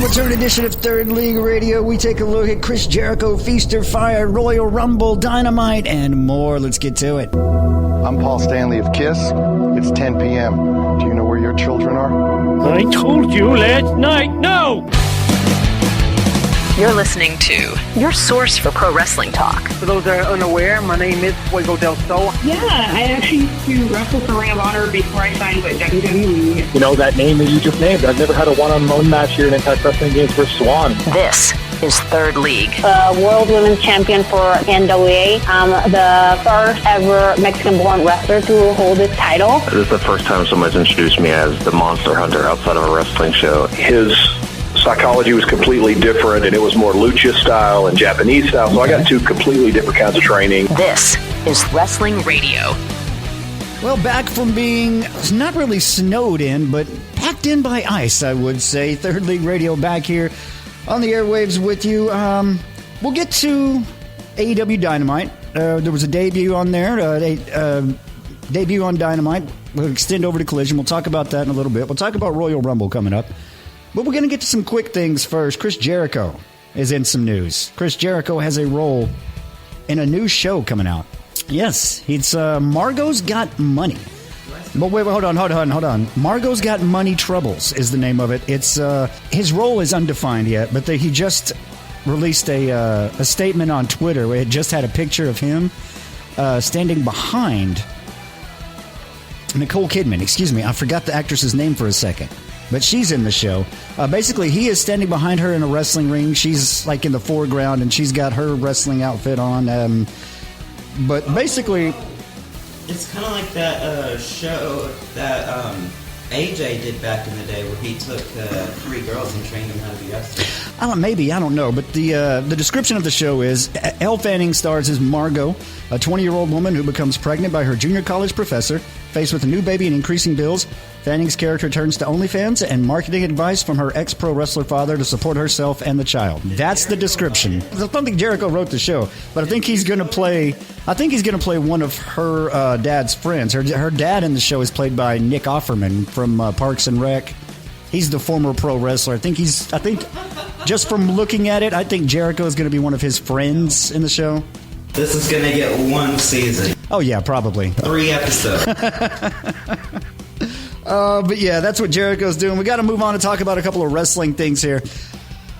return edition of Third League Radio. We take a look at Chris Jericho, Feast or Fire, Royal Rumble, Dynamite, and more. Let's get to it. I'm Paul Stanley of KISS. It's 10 p.m. Do you know where your children are? I told you last night, no! You're listening to your source for pro wrestling talk. For those that are unaware, my name is Fuego del Sol. Yeah, I actually used to wrestle for Ring of Honor before I signed with WWE. You know, that name that you just named, I've never had a one-on-one match here in Impact Wrestling Games for Swan. This is Third League. World Women's Champion for NWA. I'm the first ever Mexican-born wrestler to hold this title. This is the first time someone's introduced me as the Monster Hunter outside of a wrestling show. His psychology was completely different, and it was more lucha style and Japanese style, so I got two completely different kinds of training. This is Wrestling Radio. Well, back from being not really snowed in, but packed in by ice, I would say. Third League Radio back here on the airwaves with you. We'll get to AEW Dynamite. There was a debut on there, debut on Dynamite. We'll extend over to Collision. We'll talk about that in a little bit. We'll talk about Royal Rumble coming up. But we're going to get to some quick things first. Chris Jericho is in some news. Chris Jericho has a role in a new show coming out. Yes, it's Margot's Got Money. But wait, hold on. Margot's Got Money Troubles is the name of it. It's his role is undefined yet, but he just released a statement on Twitter where it just had a picture of him standing behind Nicole Kidman. Excuse me, I forgot the actress's name for a second. But she's in the show. Basically, he is standing behind her in a wrestling ring. She's like in the foreground, and she's got her wrestling outfit on. But basically, it's kind of like that show that AJ did back in the day, where he took 3 girls and trained them how to be wrestlers. I don't know. But the description of the show is: Elle Fanning stars as Margot, a 20-year-old woman who becomes pregnant by her junior college professor. Faced with a new baby and increasing bills, Fanning's character turns to OnlyFans and marketing advice from her ex-pro wrestler father to support herself and the child. That's the description. I don't think Jericho wrote the show, but I think he's going to play. I think he's going to play one of her dad's friends. Her dad in the show is played by Nick Offerman from Parks and Rec. He's the former pro wrestler. I think just from looking at it, I think Jericho is going to be one of his friends in the show. This is going to get 1 season. Oh, yeah, probably. 3 episodes. But yeah, that's what Jericho's doing. We got to move on and talk about a couple of wrestling things here.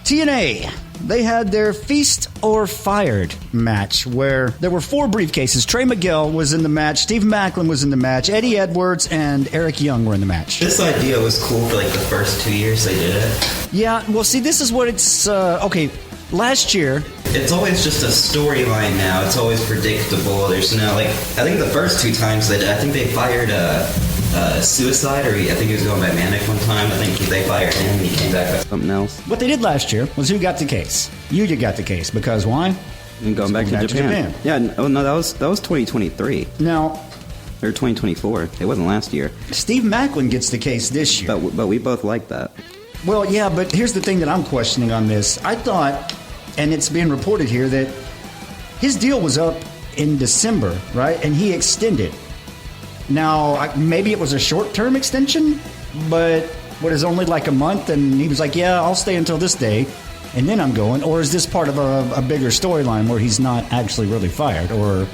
TNA, they had their Feast or Fired match where there were 4 briefcases. Trey Miguel was in the match. Steve Maclin was in the match. Eddie Edwards and Eric Young were in the match. This idea was cool for like the first 2 years they did it. Yeah, well, see, this is what it's... okay, last year... It's always just a storyline now. It's always predictable. There's no, like, I think the first 2 times they did, I think they fired Suicide, or I think he was going by Manic one time. I think they fired him and he came back with something else. What they did last year was who got the case. You got the case, because why? And going back to Japan. Yeah, no, that was 2023. Now... Or 2024. It wasn't last year. Steve Maclin gets the case this year. But we both like that. Well, yeah, but here's the thing that I'm questioning on this. I thought... And it's being reported here that his deal was up in December, right? And he extended. Now, maybe it was a short-term extension, but what is only like a month? And he was like, yeah, I'll stay until this day, and then I'm going. Or is this part of a bigger storyline where he's not actually really fired? Or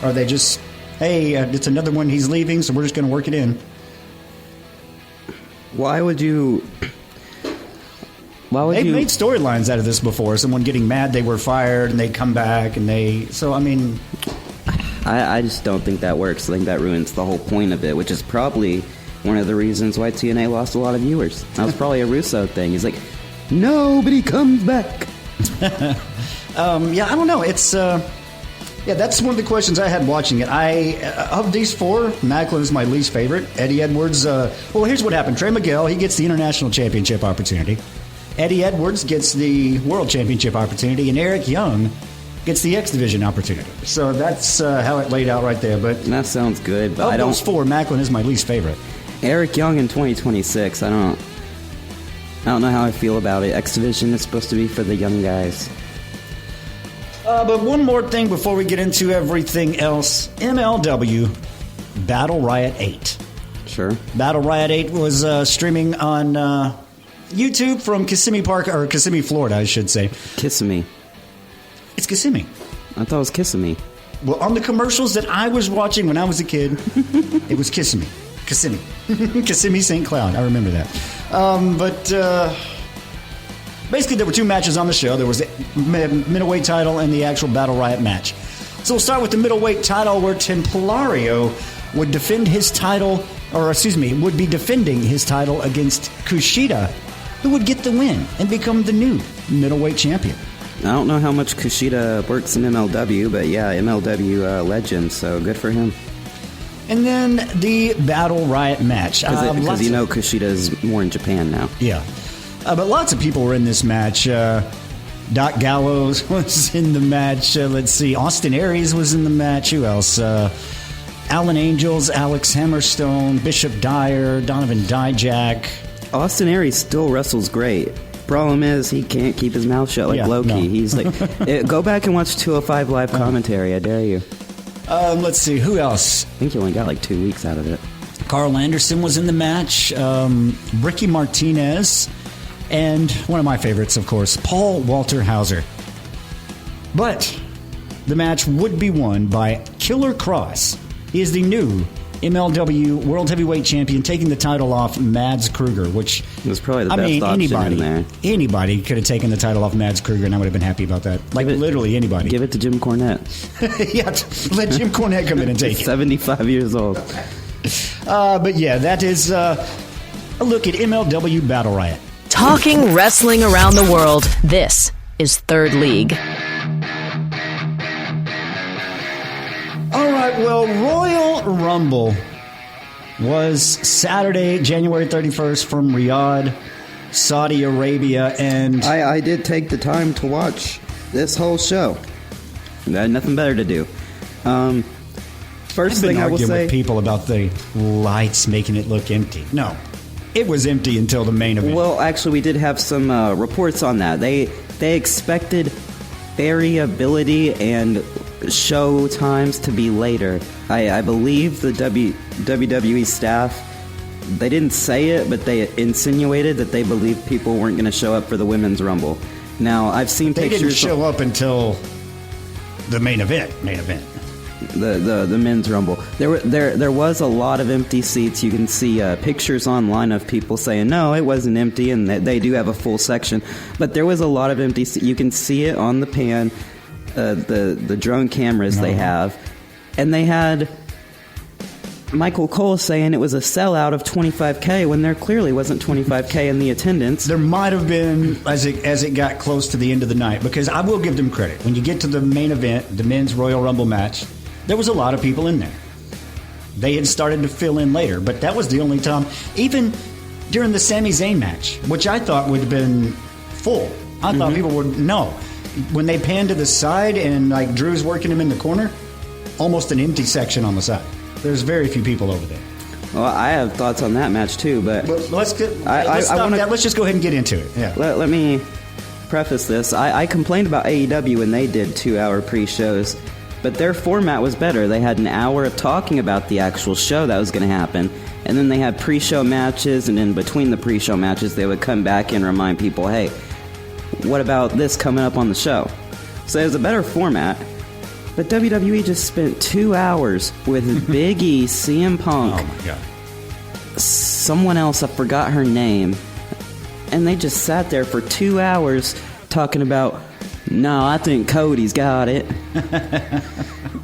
are they just, hey, it's another one he's leaving, so we're just going to work it in? Why would you... They've made storylines out of this before. Someone getting mad they were fired and they come back and they... So, I mean... I just don't think that works. I think that ruins the whole point of it, which is probably one of the reasons why TNA lost a lot of viewers. That was probably a Russo thing. He's like, nobody comes back. Yeah, I don't know. It's... yeah, that's one of the questions I had watching it. Of these 4, Maclin is my least favorite. Eddie Edwards... well, here's what happened. Trey Miguel, he gets the International Championship opportunity. Eddie Edwards gets the World Championship opportunity, and Eric Young gets the X Division opportunity. So that's how it laid out right there. But that sounds good. But of those 4, Maclin is my least favorite. Eric Young in 2026. I don't know how I feel about it. X Division is supposed to be for the young guys. But one more thing before we get into everything else. MLW Battle Riot 8. Sure. Battle Riot 8 was streaming on YouTube from Kissimmee Park, or Kissimmee, Florida, I should say. Kissimmee. It's Kissimmee. I thought it was Kissimmee. Well, on the commercials that I was watching when I was a kid, it was Kissimmee. Kissimmee. Kissimmee St. Cloud. I remember that. Basically, there were 2 matches on the show. There was the middleweight title and the actual Battle Riot match. So we'll start with the middleweight title, where Templario would defend his title, would be defending his title against Kushida, who would get the win and become the new middleweight champion. I don't know how much Kushida works in MLW, but yeah, MLW legend, so good for him. And then the Battle Riot match. Because Kushida is more in Japan now. Yeah. But lots of people were in this match. Doc Gallows was in the match. Let's see. Austin Aries was in the match. Who else? Alan Angels, Alex Hammerstone, Bishop Dyer, Donovan Dijak. Austin Aries still wrestles great. Problem is, he can't keep his mouth shut like Loki. No. He's like, go back and watch 205 Live commentary. I dare you. Let's see. Who else? I think he only got like 2 weeks out of it. Carl Anderson was in the match. Ricky Martinez. And one of my favorites, of course, Paul Walter Hauser. But the match would be won by Killer Cross. He is the new MLW World Heavyweight Champion, taking the title off Mads Kruger, which was probably the best option in there. Anybody could have taken the title off Mads Kruger, and I would have been happy about that. Literally anybody. Give it to Jim Cornette. Yeah, let Jim Cornette come in and take it. 75 years old. But yeah, that is a look at MLW Battle Riot. Talking wrestling around the world. This is Third League. All right, well, Royal Rumble was Saturday, January 31st from Riyadh, Saudi Arabia, and I did take the time to watch this whole show. I had nothing better to do. First thing I will say, with people about the lights making it look empty. No, it was empty until the main event. Well, actually, we did have some reports on that. They expected variability and show times to be later. I believe the WWE staff, they didn't say it, but they insinuated that they believed people weren't going to show up for the Women's Rumble. Now, I've seen pictures. They didn't show up until the main event. The Men's Rumble. There was a lot of empty seats. You can see pictures online of people saying, no, it wasn't empty, and they do have a full section. But there was a lot of empty seats. You can see it on the pan, the drone cameras they have. And they had Michael Cole saying it was a sellout of 25K when there clearly wasn't 25K in the attendance. There might have been as it got close to the end of the night, because I will give them credit. When you get to the main event, the Men's Royal Rumble match, there was a lot of people in there. They had started to fill in later, but that was the only time. Even during the Sami Zayn match, which I thought would have been full. I thought people would know. When they panned to the side and like Drew's working him in the corner, almost an empty section on the side. There's very few people over there. Well, I have thoughts on that match too, but let's stop that. Let's just go ahead and get into it. Yeah. Let me preface this. I complained about AEW when they did 2-hour pre-shows. But their format was better. They had an hour of talking about the actual show that was going to happen, and then they had pre-show matches, and in between the pre-show matches, they would come back and remind people, hey, what about this coming up on the show? So it was a better format, but WWE just spent 2 hours with Big E, CM Punk, oh my God, someone else, I forgot her name, and they just sat there for 2 hours talking about, no, I think Cody's got it.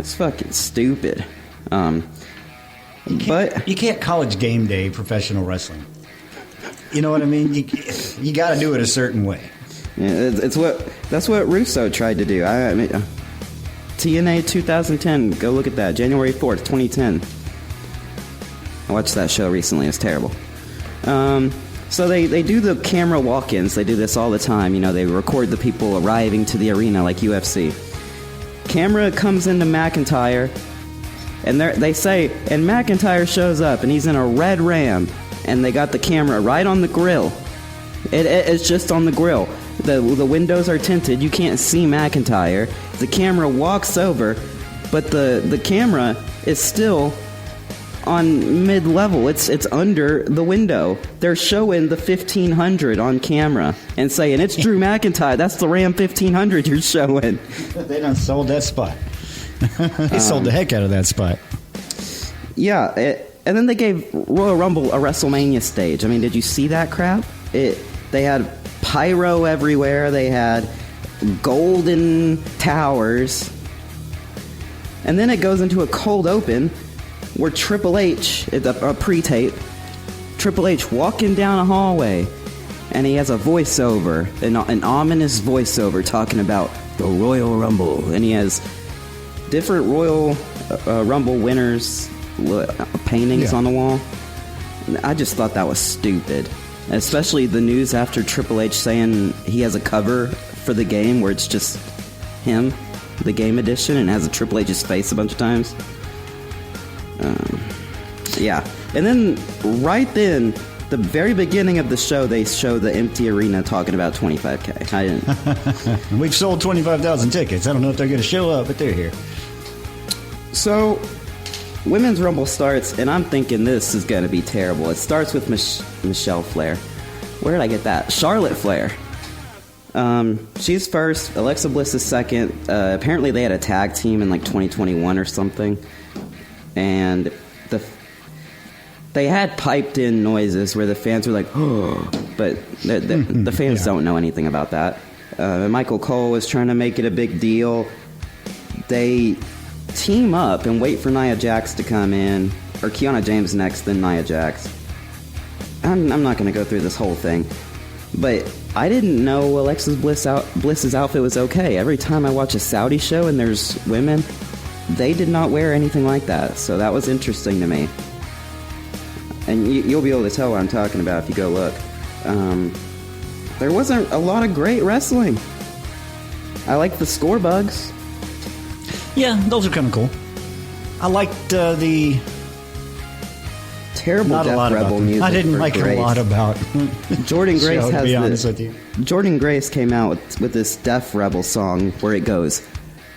It's fucking stupid. You can't college game day professional wrestling. You know what I mean? You got to do it a certain way. Yeah, that's what Russo tried to do. I mean, TNA 2010. Go look at that. January 4th, 2010. I watched that show recently. It's terrible. So they do the camera walk-ins. They do this all the time. You know, they record the people arriving to the arena like UFC. Camera comes into McIntyre, and they say, and McIntyre shows up, and he's in a red Ram, and they got the camera right on the grill. It's just on the grill. The windows are tinted. You can't see McIntyre. The camera walks over, but the camera is still on mid-level. It's under the window. They're showing the 1500 on camera and saying, it's Drew McIntyre. That's the Ram 1500 you're showing. They done sold that spot. They sold the heck out of that spot. Yeah, and then they gave Royal Rumble a WrestleMania stage. I mean, did you see that crap? They had pyro everywhere. They had golden towers. And then it goes into a cold open where Triple H, a pre-tape, Triple H walking down a hallway, and he has a voiceover, an ominous voiceover talking about the Royal Rumble. And he has different Royal Rumble winners paintings on the wall. I just thought that was stupid. Especially the news after Triple H saying he has a cover for the game where it's just him, the game edition, and has a Triple H's face a bunch of times. Yeah. And then, right then, the very beginning of the show, they show the empty arena talking about 25K. I didn't. We've sold 25,000 tickets. I don't know if they're going to show up, but they're here. So, Women's Rumble starts, and I'm thinking this is going to be terrible. It starts with Michelle Flair. Where did I get that? Charlotte Flair. She's first. Alexa Bliss is second. Apparently they had a tag team in like 2021 or something. And they had piped in noises where the fans were like, oh, but the fans don't know anything about that. Michael Cole was trying to make it a big deal. They team up and wait for Nia Jax to come in, or Kiana James next, then Nia Jax. I'm not going to go through this whole thing, but I didn't know Alexa Bliss's outfit was okay. Every time I watch a Saudi show and there's women, they did not wear anything like that, so that was interesting to me. And you'll be able to tell what I'm talking about if you go look. There wasn't a lot of great wrestling. I like the score bugs. Yeah, those are kind of cool. I liked the terrible not Death a lot Rebel about music. I didn't like Grace. a lot about Jordan Grace. show, to has be honest with you. Jordan Grace came out with this Death Rebel song where it goes,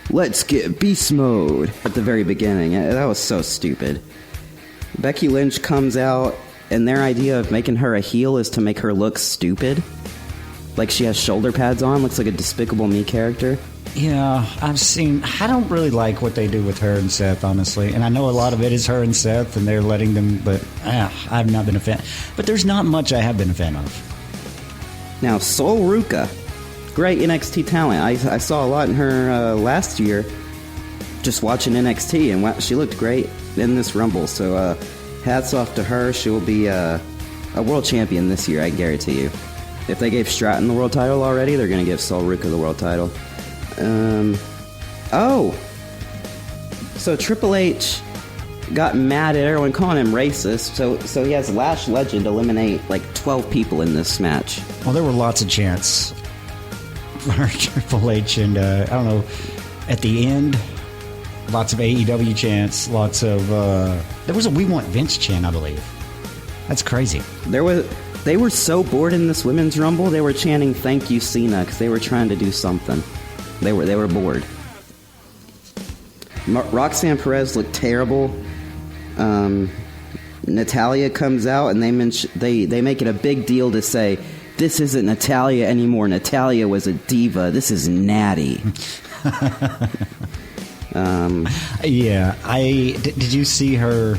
"Let's get beast mode" at the very beginning. That was so stupid. Becky Lynch comes out, and their idea of making her a heel is to make her look stupid. Like she has shoulder pads on, looks like a Despicable Me character. Yeah, I don't really like what they do with her and Seth, honestly. And I know a lot of it is her and Seth, and they're letting them, but I've not been a fan. But there's not much I have been a fan of. Now, Sol Ruka, great NXT talent. I saw a lot in her last year, just watching NXT, and she looked great in this Rumble. So hats off to her. She will be a world champion this year, I guarantee you. If they gave Stratton the world title already, they're going to give Sol Ruka the world title. So Triple H got mad at everyone calling him racist, so he has Lash Legend eliminate like 12 people in this match. Well, there were lots of chants for Triple H, and I don't know, at the end, lots of AEW chants, lots of there was a "We Want Vince" chant, I believe. That's crazy. They were so bored in this Women's Rumble, they were chanting "Thank you, Cena" because they were trying to do something. They were bored. Roxanne Perez looked terrible. Natalya comes out, and they make it a big deal to say, "This isn't Natalya anymore. Natalya was a diva. This is Natty." Yeah, did you see her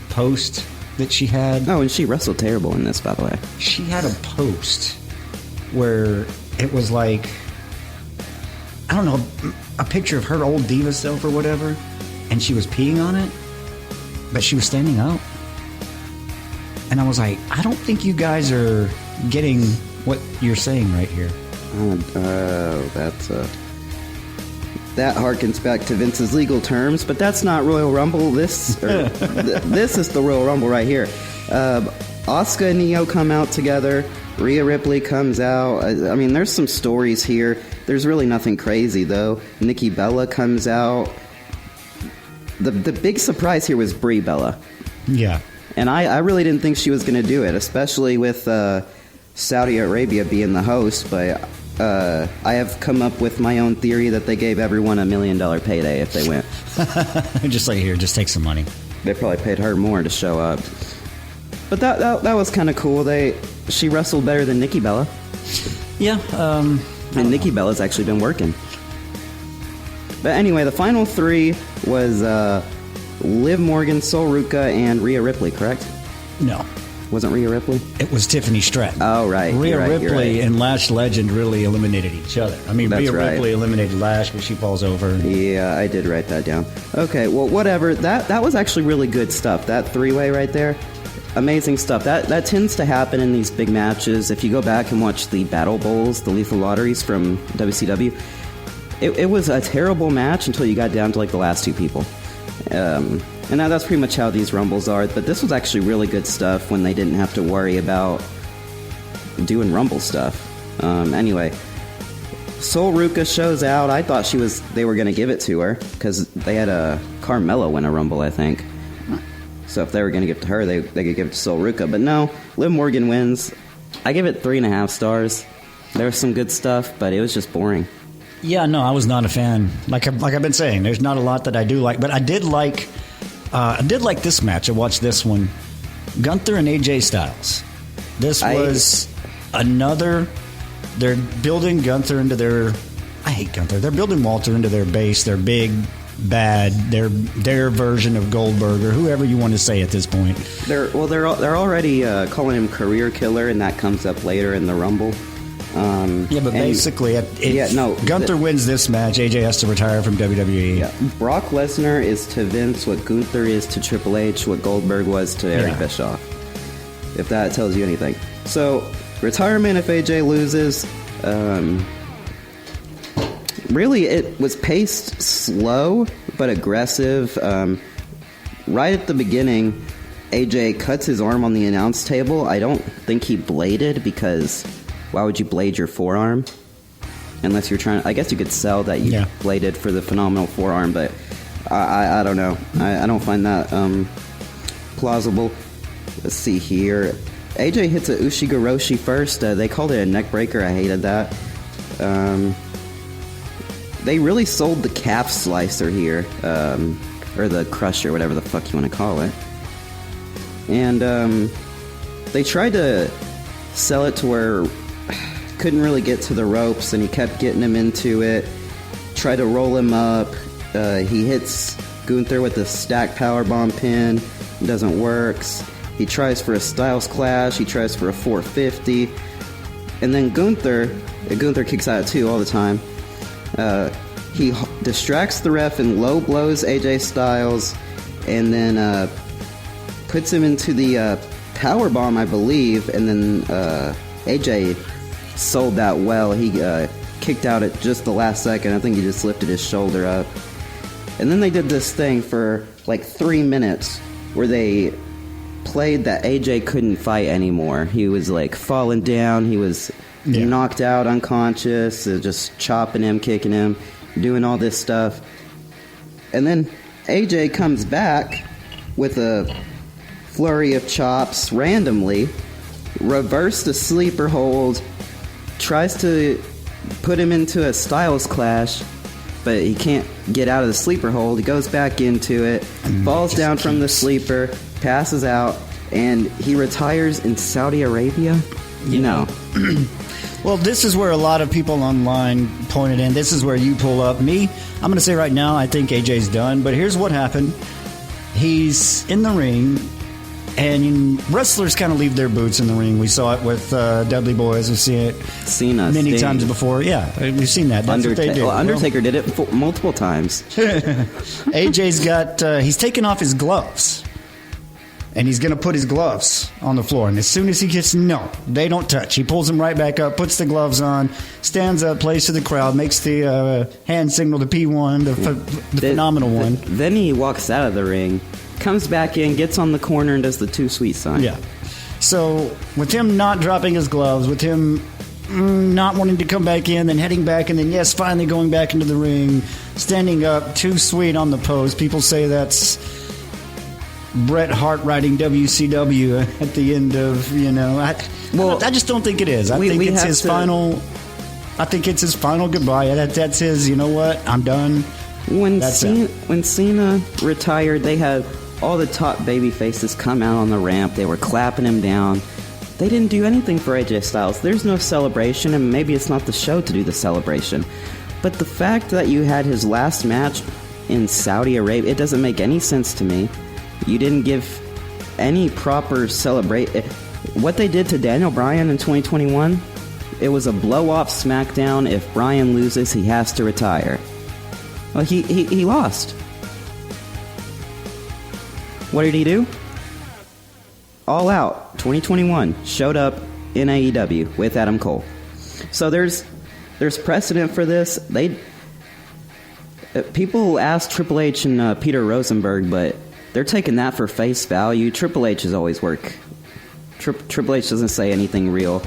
post that she had? Oh, and she wrestled terrible in this, by the way. She had a post where it was like, I don't know, a picture of her old diva self or whatever, and she was peeing on it, but she was standing up. And I was like, I don't think you guys are getting what you're saying right here. That harkens back to Vince's legal terms, but that's not Royal Rumble. This is the Royal Rumble right here. Asuka and Io come out together. Rhea Ripley comes out. I mean, there's some stories here. There's really nothing crazy, though. Nikki Bella comes out. The big surprise here was Brie Bella. Yeah. And I really didn't think she was going to do it, especially with Saudi Arabia being the host, but I have come up with my own theory that they gave everyone $1 million payday if they went. Just like, here, just take some money. They probably paid her more to show up. But that was kind of cool. She wrestled better than Nikki Bella. Yeah. And Nikki Bella's actually been working. But anyway, the final 3 was Liv Morgan, Sol Ruca, and Rhea Ripley, correct? No. Wasn't Rhea Ripley? It was Tiffany Stratton. Oh, right. Rhea Ripley and Lash Legend really eliminated each other. I mean, Rhea Ripley eliminated Lash, but she falls over. Yeah, I did write that down. Okay, well, whatever. That was actually really good stuff. That 3-way right there, amazing stuff. That tends to happen in these big matches. If you go back and watch the Battle Bowls, the Lethal Lotteries from WCW, it was a terrible match until you got down to like the last 2 people. And now that's pretty much how these Rumbles are. But this was actually really good stuff when they didn't have to worry about doing Rumble stuff. Anyway, Sol Ruca shows out. I thought they were going to give it to her because they had a Carmella win a Rumble, I think. So if they were going to give it to her, they could give it to Sol Ruca. But no, Liv Morgan wins. I give it 3.5 stars. There was some good stuff, but it was just boring. Yeah, no, I was not a fan. Like I've been saying, there's not a lot that I do like, but I did like this match. I watched this one, Gunther and AJ Styles. This was another. They're building Gunther into their. I hate Gunther. They're building Walter into their base. Their big bad. Their version of Goldberg or whoever you want to say at this point. They're already calling him career killer, and that comes up later in the Rumble. But basically, Gunther wins this match. AJ has to retire from WWE. Yeah. Brock Lesnar is to Vince what Gunther is to Triple H, what Goldberg was to Eric Bischoff. If that tells you anything. So, retirement if AJ loses. Really, it was paced slow but aggressive. Right at the beginning, AJ cuts his arm on the announce table. I don't think he bladed because... Why would you blade your forearm? Unless you're trying... I guess you could sell that you bladed for the phenomenal forearm, but I don't know. I don't find that plausible. Let's see here. AJ hits a Ushigoroshi first. They called it a neck breaker. I hated that. They really sold the calf slicer here. Or the crusher, whatever the fuck you want to call it. And they tried to sell it to where... couldn't really get to the ropes, and he kept getting him into it. Tried to roll him up. He hits Gunther with a stack powerbomb pin. It doesn't work. He tries for a Styles Clash. He tries for a 450. And then Gunther kicks out too all the time. He distracts the ref and low blows AJ Styles, and then puts him into the powerbomb, I believe. And then AJ sold that well. He kicked out at just the last second. I think he just lifted his shoulder up. And then they did this thing for like 3 minutes where they played that AJ couldn't fight anymore. He was like falling down. He was knocked out, unconscious, just chopping him, kicking him, doing all this stuff. And then AJ comes back with a flurry of chops randomly, reverse the sleeper hold, tries to put him into a Styles Clash, but he can't get out of the sleeper hold. He goes back into it, falls down from the sleeper, passes out, and he retires in Saudi Arabia? No. Well, this is where a lot of people online pointed in. This is where you pull up. Me, I'm going to say right now, I think AJ's done, but here's what happened. He's in the ring, and wrestlers kind of leave their boots in the ring. We saw it with Dudley Boys. We've seen it many times before. Yeah, we've seen that. That's what they do. Well, Undertaker did it multiple times. AJ's got... he's taken off his gloves. And he's going to put his gloves on the floor. And as soon as he gets... No, they don't touch. He pulls them right back up, puts the gloves on, stands up, plays to the crowd, makes the hand signal, the P1, the phenomenal one. Then he walks out of the ring, comes back in, gets on the corner, and does the Too Sweet sign. Yeah. So, with him not dropping his gloves, with him not wanting to come back in, then heading back, and then, yes, finally going back into the ring, standing up, Too Sweet on the post. People say that's Bret Hart writing WCW at the end of, I just don't think it is. I think it's his final goodbye. That's his, you know what, I'm done. When Cena retired, they had all the top baby faces come out on the ramp. They were clapping him down. They didn't do anything for AJ Styles. There's no celebration, and maybe it's not the show to do the celebration. But the fact that you had his last match in Saudi Arabia, it doesn't make any sense to me. You didn't give any proper What they did to Daniel Bryan in 2021, it was a blow-off SmackDown. If Bryan loses, he has to retire. Well, he lost. What did he do? All Out 2021 showed up in AEW with Adam Cole. So there's precedent for this. People ask Triple H and Peter Rosenberg, but they're taking that for face value. Triple H has always worked. Triple H doesn't say anything real.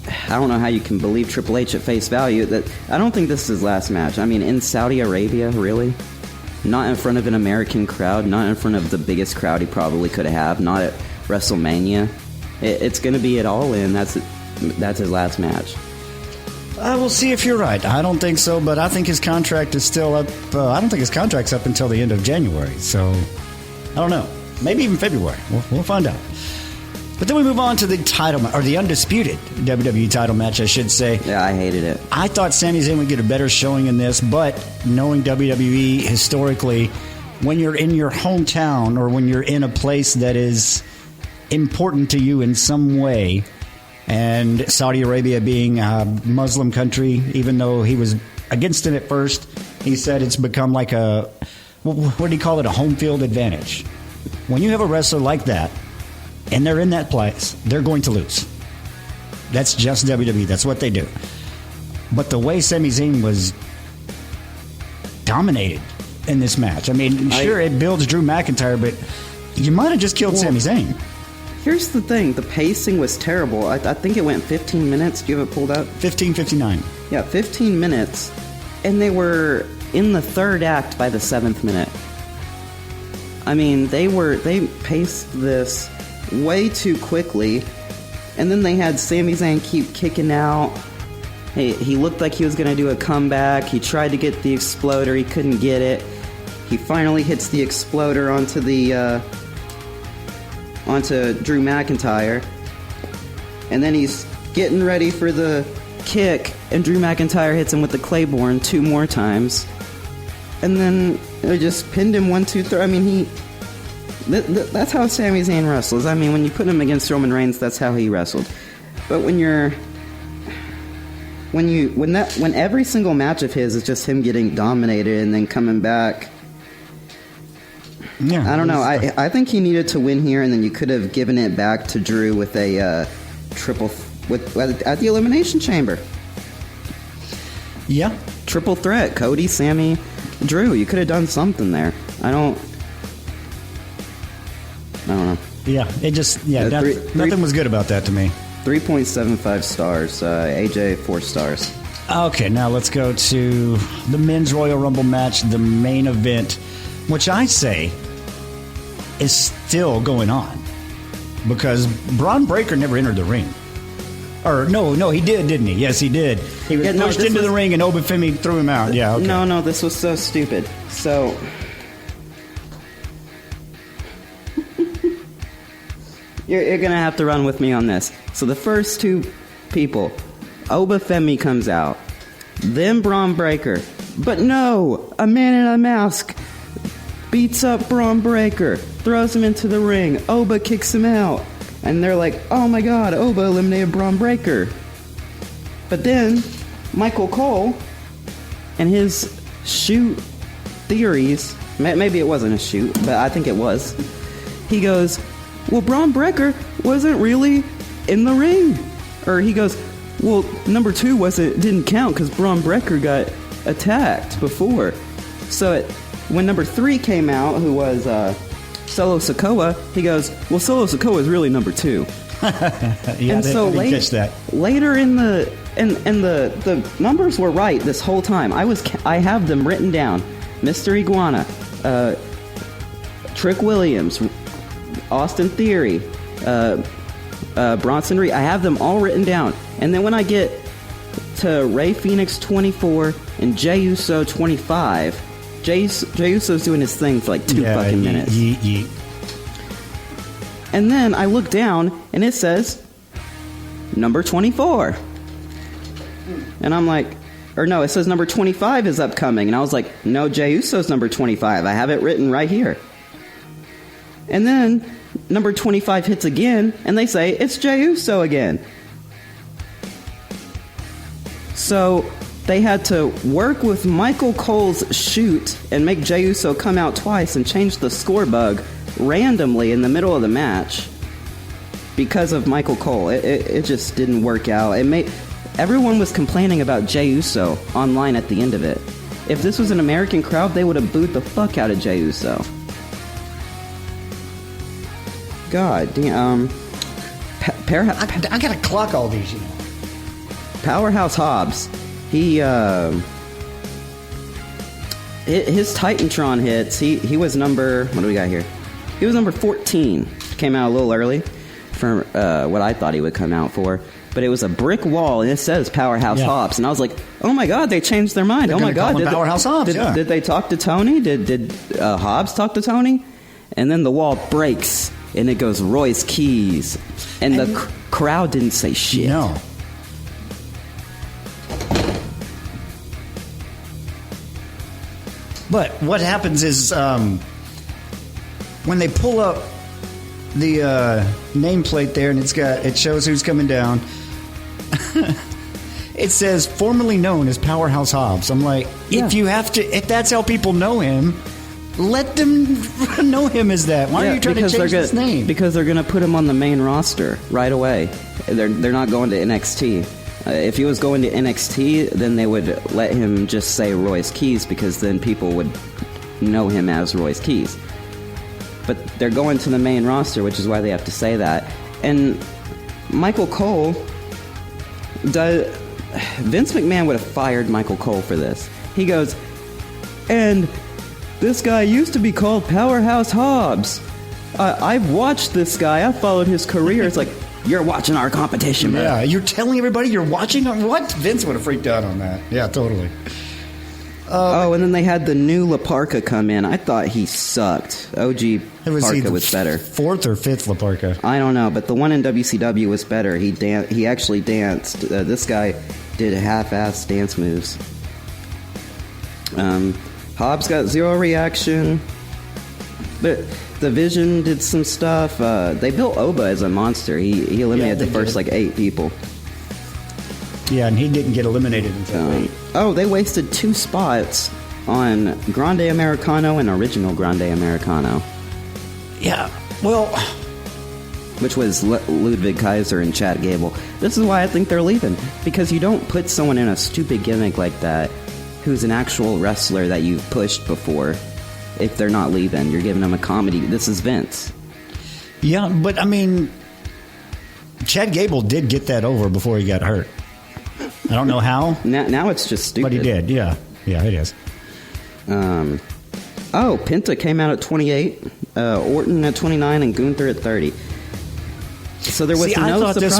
I don't know how you can believe Triple H at face value. I don't think this is his last match. I mean, in Saudi Arabia, really? Not in front of an American crowd, not in front of the biggest crowd he probably could have, not at WrestleMania. It's going to be at All In. That's his last match. I will see if you're right. I don't think so, but I think his contract is still up. I don't think his contract's up until the end of January, so I don't know. Maybe even February. We'll find out. But then we move on to the title, or the undisputed WWE title match, I should say. Yeah, I hated it. I thought Sami Zayn would get a better showing in this, but knowing WWE historically, when you're in your hometown or when you're in a place that is important to you in some way, and Saudi Arabia being a Muslim country, even though he was against it at first, he said it's become like a, what do you call it, a home field advantage. When you have a wrestler like that, and they're in that place, they're going to lose. That's just WWE. That's what they do. But the way Sami Zayn was dominated in this match, I mean, sure, it builds Drew McIntyre, but you might have just killed Sami Zayn. Here's the thing. The pacing was terrible. I think it went 15 minutes. Do you have it pulled up? 15:59. Yeah, 15 minutes. And they were in the third act by the 7th minute. I mean, they paced this way too quickly, and then they had Sami Zayn keep kicking out. He looked like he was going to do a comeback. He tried to get the exploder. He couldn't get it. He finally hits the exploder onto Drew McIntyre, and then he's getting ready for the kick, and Drew McIntyre hits him with the Claymore 2 more times, and then they just pinned him 1, 2, 3. I mean, that's how Sami Zayn wrestles. I mean, when you put him against Roman Reigns, that's how he wrestled. But when every single match of his is just him getting dominated and then coming back, yeah, I don't know. I think he needed to win here, and then you could have given it back to Drew with a triple at the Elimination Chamber. Yeah, triple threat: Cody, Sammy, Drew. You could have done something there. I don't know. Yeah, it just nothing was good about that to me. 3.75 stars. AJ 4 stars. Okay, now let's go to the Men's Royal Rumble match, the main event, which I say is still going on because Braun Breaker never entered the ring. Or no, he did, didn't he? Yes, he did. He was pushed into the ring and Obafemi threw him out. Yeah. Okay. No, this was so stupid. So. You're going to have to run with me on this. So the first 2 people, Obafemi comes out, then Braun Breaker. But no, a man in a mask beats up Braun Breaker, throws him into the ring. Oba kicks him out. And they're like, oh my god, Oba eliminated Braun Breaker. But then Michael Cole and his shoot theories, maybe it wasn't a shoot, but I think it was. He goes, well, Braun Breaker wasn't really in the ring. Or he goes, well, number 2 didn't count because Braun Breaker got attacked before. So when number 3 came out, who was Solo Sikoa, he goes, well, Solo Sikoa is really number 2. Yeah, and so catch that. Later in the numbers were right this whole time. I have them written down. Mr. Iguana, Trick Williams, Austin Theory, Bronson Reed. I have them all written down. And then when I get to Rey Fenix 24 and Jey Uso 25, Jey Uso's doing his thing for like 2 fucking minutes. Yeet. And then I look down, and it says number 24. And I'm like, or no, it says number 25 is upcoming. And I was like, no, Jey Uso's number 25. I have it written right here. And then number 25 hits again, and they say it's Jey Uso again. So they had to work with Michael Cole's shoot and make Jey Uso come out twice and change the score bug randomly in the middle of the match because of Michael Cole. It just didn't work out. Everyone was complaining about Jey Uso online at the end of it. If this was an American crowd, they would have booed the fuck out of Jey Uso. God damn. I gotta clock all these, you know. Powerhouse Hobbs. His Titantron hits. He was number. What do we got here? He was number 14. Came out a little early for what I thought he would come out for. But it was a brick wall, and it says Powerhouse Hobbs. And I was like, oh my god, they changed their mind. They're oh my god, Powerhouse Hobbs. Did they talk to Tony? Did Hobbs talk to Tony? And then the wall breaks, and it goes Royce Keys. And the crowd didn't say shit. No. But what happens is when they pull up the nameplate there, and it shows who's coming down. It says formerly known as Powerhouse Hobbs. I'm like, if that's how people know him, let them know him as that. Why are you trying to change his name? Because they're going to put him on the main roster right away. They're not going to NXT. If he was going to NXT, then they would let him just say Royce Keys, because then people would know him as Royce Keys. But they're going to the main roster, which is why they have to say that. And Michael Cole, Vince McMahon would have fired Michael Cole for this. He goes, and this guy used to be called Powerhouse Hobbs. I've watched this guy. I've followed his career. It's like, you're watching our competition, man. Yeah, you're telling everybody you're watching? What? Vince would have freaked out on that. Yeah, totally. And then they had the new La Parka come in. I thought he sucked. OG Parka was better. Fourth or fifth La Parka? I don't know, but the one in WCW was better. He actually danced. This guy did half-ass dance moves. Hobbs got zero reaction. But the Vision did some stuff. They built Oba as a monster. He eliminated the first 8 people. Yeah, and he didn't get eliminated until 8. They wasted 2 spots on Grande Americano and Original Grande Americano. Yeah, well... Which was Ludwig Kaiser and Chad Gable. This is why I think they're leaving. Because you don't put someone in a stupid gimmick like that who's an actual wrestler that you've pushed before if they're not leaving. You're giving them a comedy. This is Vince. Yeah, but I mean, Chad Gable did get that over before he got hurt. I don't know how. Now it's just stupid. But he did, yeah. Yeah, it is. Penta came out at 28, Orton at 29, and Gunther at 30. So there was no surprises. I thought this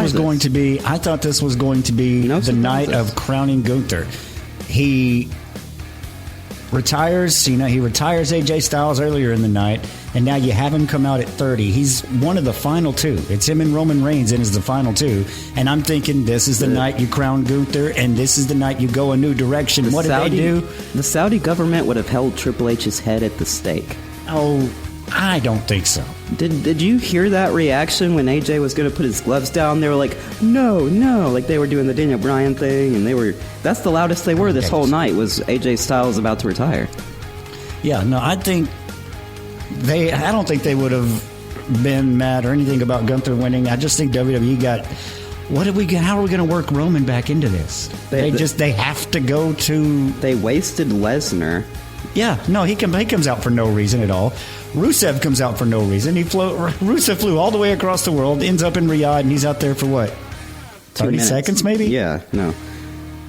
was going to be the night of crowning Gunther. He retires, he retires AJ Styles earlier in the night, and now you have him come out at 30. He's one of the final 2. It's him and Roman Reigns in as the final 2. And I'm thinking this is the night you crown Gunther, and this is the night you go a new direction. What did they do? The Saudi government would have held Triple H's head at the stake. Oh, I don't think so. Did you hear that reaction when AJ was going to put his gloves down? They were like, no, like they were doing the Daniel Bryan thing, and that's the loudest they were this whole night, was AJ Styles about to retire. Yeah, no, I don't think they would have been mad or anything about Gunther winning. I just think WWE got, how are we going to work Roman back into this? They have to go to... They wasted Lesnar. Yeah, no, he comes out for no reason at all. Rusev comes out for no reason. Rusev flew all the way across the world, ends up in Riyadh, and he's out there for what? 30 seconds, maybe? Yeah, no.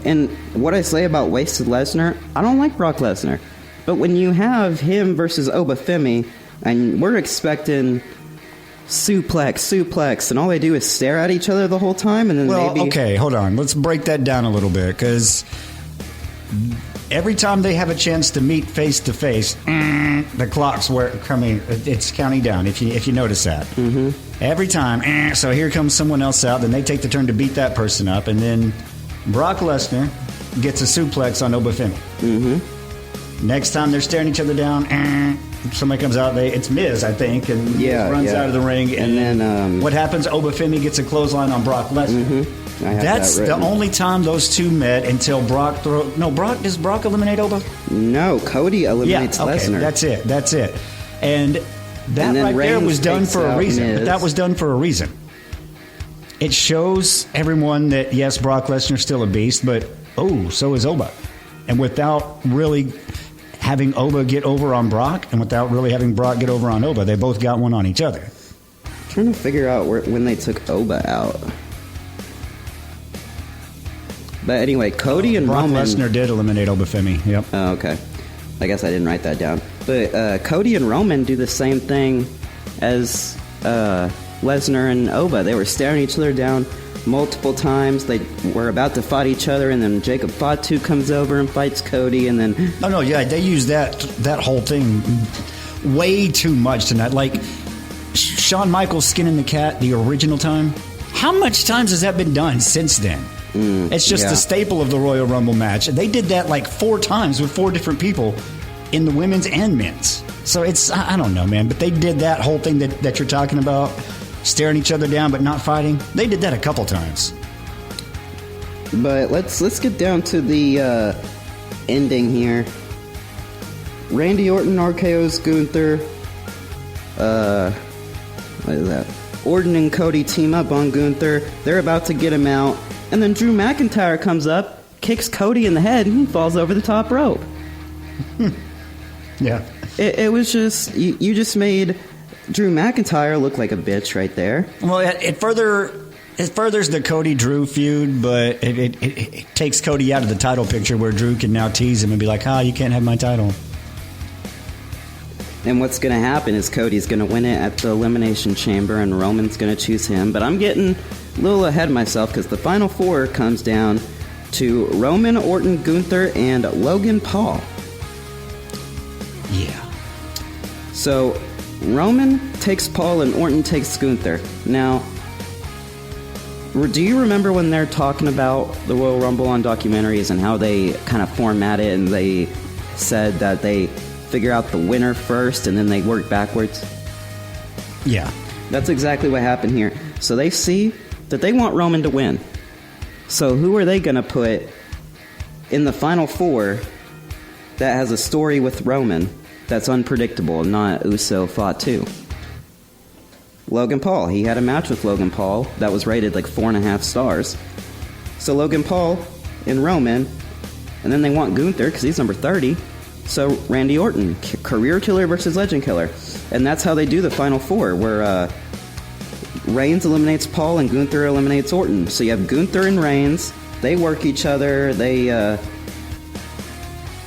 And what I say about wasted Lesnar, I don't like Brock Lesnar. But when you have him versus Obafemi, and we're expecting suplex, and all they do is stare at each other the whole time, and then okay, hold on. Let's break that down a little bit, because every time they have a chance to meet face to face, the clock's it's counting down. If you notice that, every time. So here comes someone else out. Then they take the turn to beat that person up, and then Brock Lesnar gets a suplex on Obafemi. Next time they're staring each other down, somebody comes out. It's Miz, I think, and runs out of the ring. And then what happens? Obafemi gets a clothesline on Brock Lesnar. That's the only time those two met until Brock does Brock eliminate Oba? No, Cody eliminates Lesnar. That's it. And that right there was done for a reason. But that was done for a reason. It shows everyone that, yes, Brock Lesnar's still a beast, but, so is Oba. And without really having Oba get over on Brock, and without really having Brock get over on Oba, they both got one on each other. I'm trying to figure out when they took Oba out. But anyway, Cody and Brock Roman... Lesnar did eliminate Obafemi, yep. Oh, okay. I guess I didn't write that down. But Cody and Roman do the same thing as Lesnar and Oba. They were staring each other down multiple times. They were about to fight each other, and then Jacob Fatu comes over and fights Cody, and then... Oh, no, yeah, they used that whole thing way too much tonight. Like, Shawn Michaels skinning the cat the original time. How much times has that been done since then? It's just a staple of the Royal Rumble match. They did that like 4 times with 4 different people in the women's and men's. So it's, I don't know, man, but they did that whole thing that you're talking about, staring each other down but not fighting. They did that a couple times. But let's get down to the ending here. Randy Orton RKO's Gunther. What is that? Orton and Cody team up on Gunther. They're about to get him out. And then Drew McIntyre comes up, kicks Cody in the head, and he falls over the top rope. Yeah. It was just... You just made Drew McIntyre look like a bitch right there. Well, it furthers the Cody-Drew feud, but it takes Cody out of the title picture where Drew can now tease him and be like, you can't have my title. And what's going to happen is Cody's going to win it at the Elimination Chamber, and Roman's going to choose him. But I'm getting a little ahead of myself because the Final 4 comes down to Roman, Orton, Gunther, and Logan Paul. Yeah. So Roman takes Paul and Orton takes Gunther. Now, do you remember when they're talking about the Royal Rumble on documentaries and how they kind of format it, and they said that they figure out the winner first and then they work backwards? Yeah. That's exactly what happened here. So they see that they want Roman to win. So who are they going to put in the Final 4 that has a story with Roman that's unpredictable, not Uso Fatu? Logan Paul. He had a match with Logan Paul that was rated like 4.5 stars. So Logan Paul and Roman, and then they want Gunther because he's number 30. So Randy Orton, career killer versus legend killer. And that's how they do the Final 4, where Reigns eliminates Paul and Gunther eliminates Orton. So you have Gunther and Reigns. They work each other. They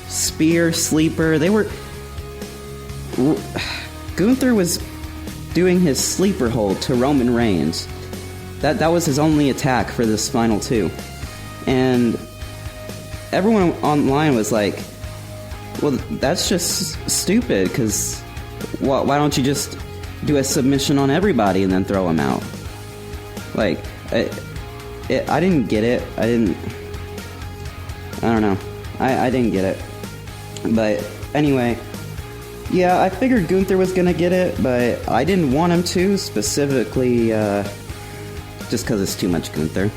spear, sleeper. Gunther was doing his sleeper hold to Roman Reigns. That was his only attack for this Final 2. And everyone online was like, well, that's just stupid, because why don't you just do a submission on everybody and then throw them out? Like, I didn't get it. I don't know. I didn't get it. But anyway, yeah, I figured Gunther was going to get it, but I didn't want him to, specifically just because it's too much Gunther.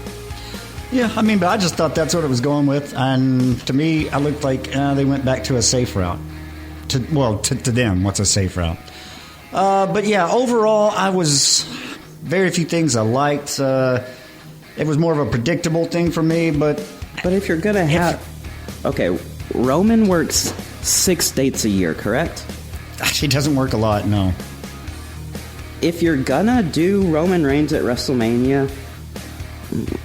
Yeah, I mean, but I just thought that's what it was going with, and to me, I looked like they went back to a safe route. To them, what's a safe route? But yeah, overall, I was very few things I liked. It was more of a predictable thing for me, but if you're gonna have, okay, Roman works 6 dates a year, correct? He doesn't work a lot, no. If you're gonna do Roman Reigns at WrestleMania,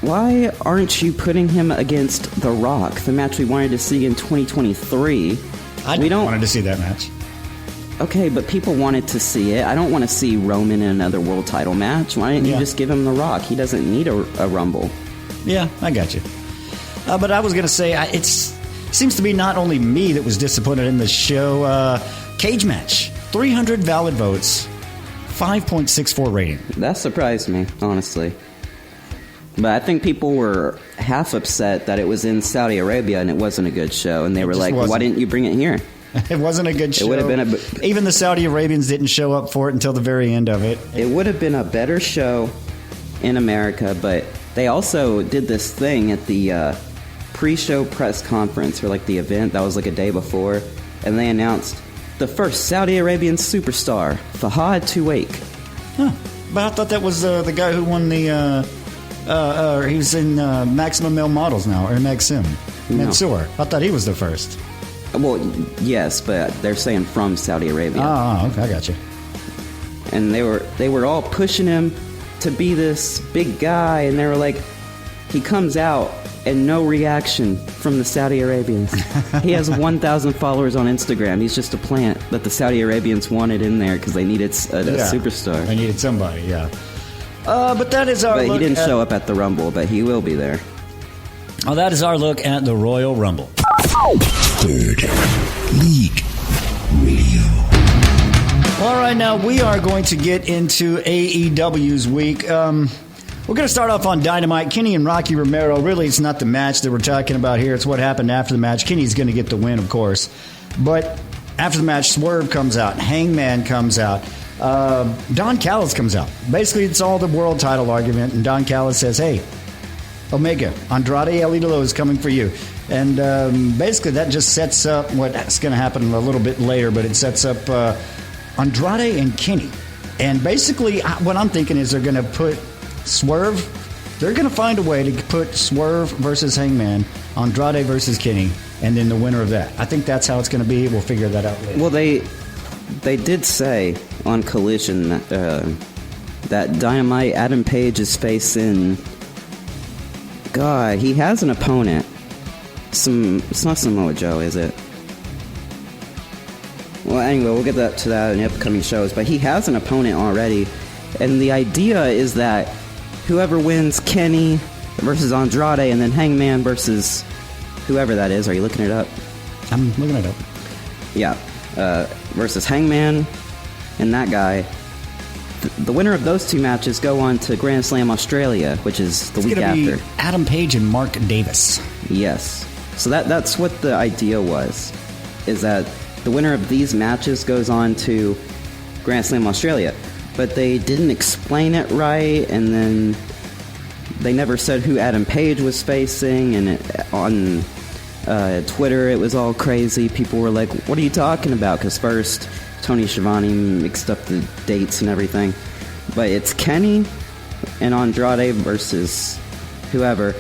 why aren't you putting him against The Rock, the match we wanted to see in 2023? I wanted to see that match. Okay, but people wanted to see it. I don't want to see Roman in another world title match. Why didn't you just give him The Rock? He doesn't need a Rumble. Yeah, I got you. But I was going to say, it's seems to be not only me that was disappointed in the show. Cage match, 300 valid votes, 5.64 rating. That surprised me, honestly. But I think people were half upset that it was in Saudi Arabia and it wasn't a good show. And they were like, why didn't you bring it here? It wasn't a good show. It would have been even the Saudi Arabians didn't show up for it until the very end of it. It would have been a better show in America, but they also did this thing at the pre-show press conference, or like the event that was like a day before, and they announced the first Saudi Arabian superstar, Fahad Tuwaik. Huh. But I thought that was the guy who won the... he was in Maximum Male Models now, or Maxim. Mansour. I thought he was the first. Well, yes, but they're saying from Saudi Arabia. Oh, okay, I got you. And they were all pushing him to be this big guy, and they were like, he comes out and no reaction from the Saudi Arabians. He has 1,000 followers on Instagram. He's just a plant that the Saudi Arabians wanted in there because they needed a superstar. They needed somebody, yeah. But that is our look. But he didn't show up at the Rumble, but he will be there. Oh, that is our look at the Royal Rumble. Third League Radio. All right, now we are going to get into AEW's week. We're going to start off on Dynamite. Kenny and Rocky Romero. Really, it's not the match that we're talking about here. It's what happened after the match. Kenny's going to get the win, of course. But after the match, Swerve comes out. Hangman comes out. Don Callis comes out. Basically, it's all the world title argument. And Don Callis says, hey, Omega, Andrade El Idolo is coming for you. And basically, that just sets up what's going to happen a little bit later. But it sets up Andrade and Kenny. And basically, what I'm thinking is they're going to put Swerve. They're going to find a way to put Swerve versus Hangman, Andrade versus Kenny, and then the winner of that. I think that's how it's going to be. We'll figure that out later. Well, they did say on Collision that Dynamite Adam Page is facing. God, he has an opponent. It's not Samoa Joe, is it? Well, anyway, we'll get to that in the upcoming shows. But he has an opponent already, and the idea is that whoever wins Kenny versus Andrade, and then Hangman versus whoever that is. Are you looking it up? I'm looking it up. Yeah, versus Hangman and that guy. The winner of those two matches go on to Grand Slam Australia, which is the week after. Be Adam Page and Mark Davis. Yes. So that's what the idea was, is that the winner of these matches goes on to Grand Slam Australia. But they didn't explain it right, and then they never said who Adam Page was facing, and on Twitter it was all crazy. People were like, what are you talking about? Because first Tony Schiavone mixed up the dates and everything. But it's Kenny and Andrade versus whoever.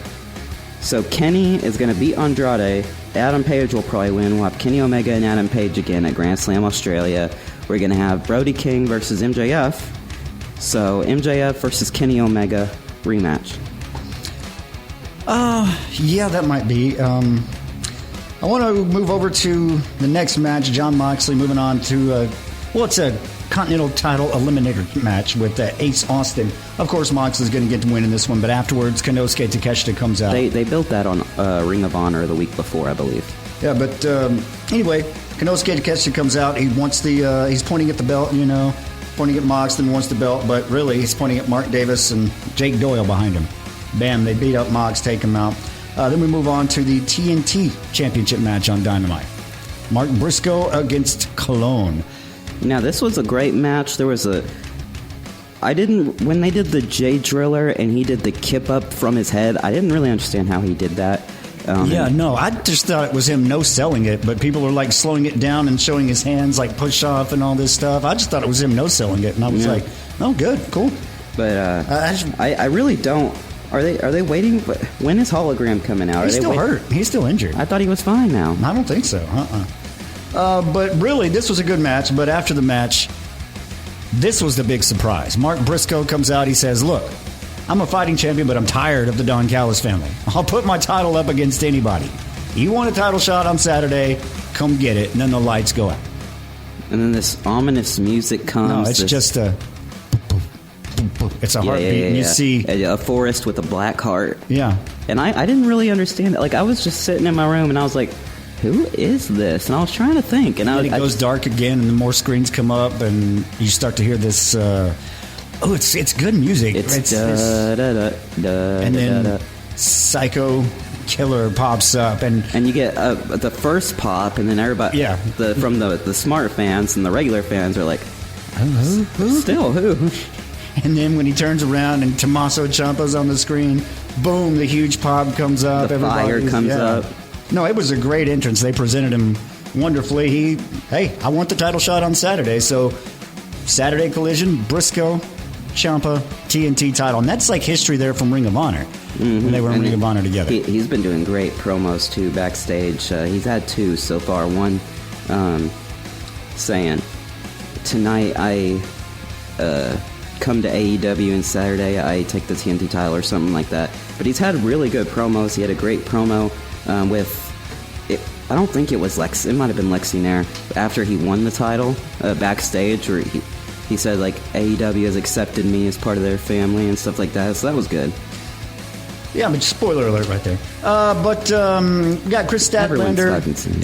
So Kenny is going to beat Andrade. Adam Page will probably win. We'll have Kenny Omega and Adam Page again at Grand Slam Australia. We're going to have Brody King versus MJF. So MJF versus Kenny Omega rematch. Yeah, that might be. I want to move over to the next match. Jon Moxley moving on to, it's a Continental title eliminator match with Ace Austin. Of course, Moxley's going to get to win in this one, but afterwards, Konosuke Takeshita comes out. They built that on Ring of Honor the week before, I believe. Yeah, but anyway, Konosuke Takeshita comes out. He wants he's pointing at the belt, pointing at Mox, then wants the belt, but really he's pointing at Mark Davis and Jake Doyle behind him. Bam, they beat up Mox, take him out. Then we move on to the TNT Championship match on Dynamite. Mark Briscoe against Cologne. Now, this was a great match. When they did the J Driller and he did the kip up from his head, I didn't really understand how he did that. I just thought it was him no-selling it, but people were like slowing it down and showing his hands like push off and all this stuff. I just thought it was him no-selling it, and I was like, oh, good, cool. But I really don't. Are they waiting? When is Hologram coming out? He's still hurt. He's still injured. I thought he was fine now. I don't think so. But really, this was a good match. But after the match, this was the big surprise. Mark Briscoe comes out. He says, look, I'm a fighting champion, but I'm tired of the Don Callis family. I'll put my title up against anybody. You want a title shot on Saturday, come get it. And then the lights go out. And then this ominous music comes. No, it's just a... It's a heartbeat, and you see a forest with a black heart. Yeah, and I didn't really understand it. Like, I was just sitting in my room, and I was like, who is this? And I was trying to think, and it goes dark again, and the more screens come up, and you start to hear this. It's good music. It's da da da da. And then Psycho Killer pops up, and you get the first pop, and then everybody, from the smart fans and the regular fans are like, who? Still who? And then when he turns around and Tommaso Ciampa's on the screen, boom, the huge pop comes up. The fire comes up. No, it was a great entrance. They presented him wonderfully. I want the title shot on Saturday. So Saturday Collision, Briscoe, Ciampa, TNT title. And that's like history there from Ring of Honor. When they were in Ring of Honor together. He's been doing great promos, too, backstage. He's had 2 so far. One saying, tonight I come to AEW and Saturday I take the TNT title or something like that. But he's had really good promos. He had a great promo I don't think it was Lex. It might have been Lexi Nair after he won the title backstage, where he said like AEW has accepted me as part of their family and stuff like that. So that was good. Yeah, but spoiler alert right there. We got Chris Statlander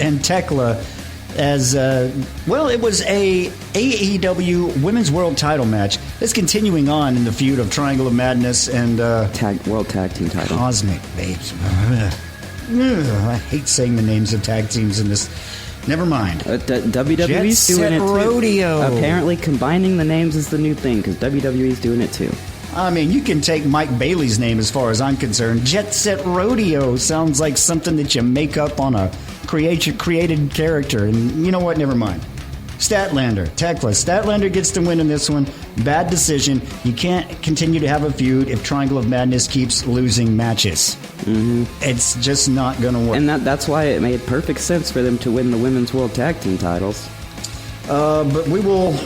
and Tekla as it was a AEW Women's World Title match. It's continuing on in the feud of Triangle of Madness and World Tag Team title. Cosmic Babes. I hate saying the names of tag teams in this. Never mind. WWE's doing it too. Rodeo. Apparently, combining the names is the new thing because WWE's doing it too. I mean, you can take Mike Bailey's name as far as I'm concerned. Jet Set Rodeo sounds like something that you make up on a created character. And you know what? Never mind. Statlander, Tekla. Statlander gets the win in this one. Bad decision. You can't continue to have a feud if Triangle of Madness keeps losing matches. It's just not going to work. And that's why it made perfect sense for them to win the Women's World Tag Team titles. But we will...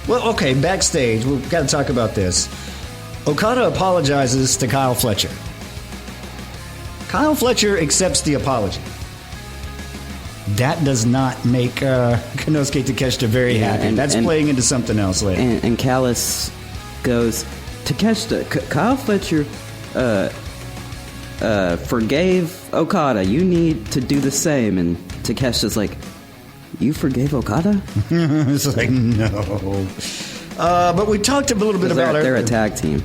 Well, okay, backstage, we've got to talk about this. Okada apologizes to Kyle Fletcher. Kyle Fletcher accepts the apology. That does not make Konosuke Takeshita very happy. That's playing into something else later. And Callis goes, Takeshita, Kyle Fletcher forgave Okada. You need to do the same. And Takeshita's like, you forgave Okada? It's like, no. But we talked a little bit about... They're a tag team.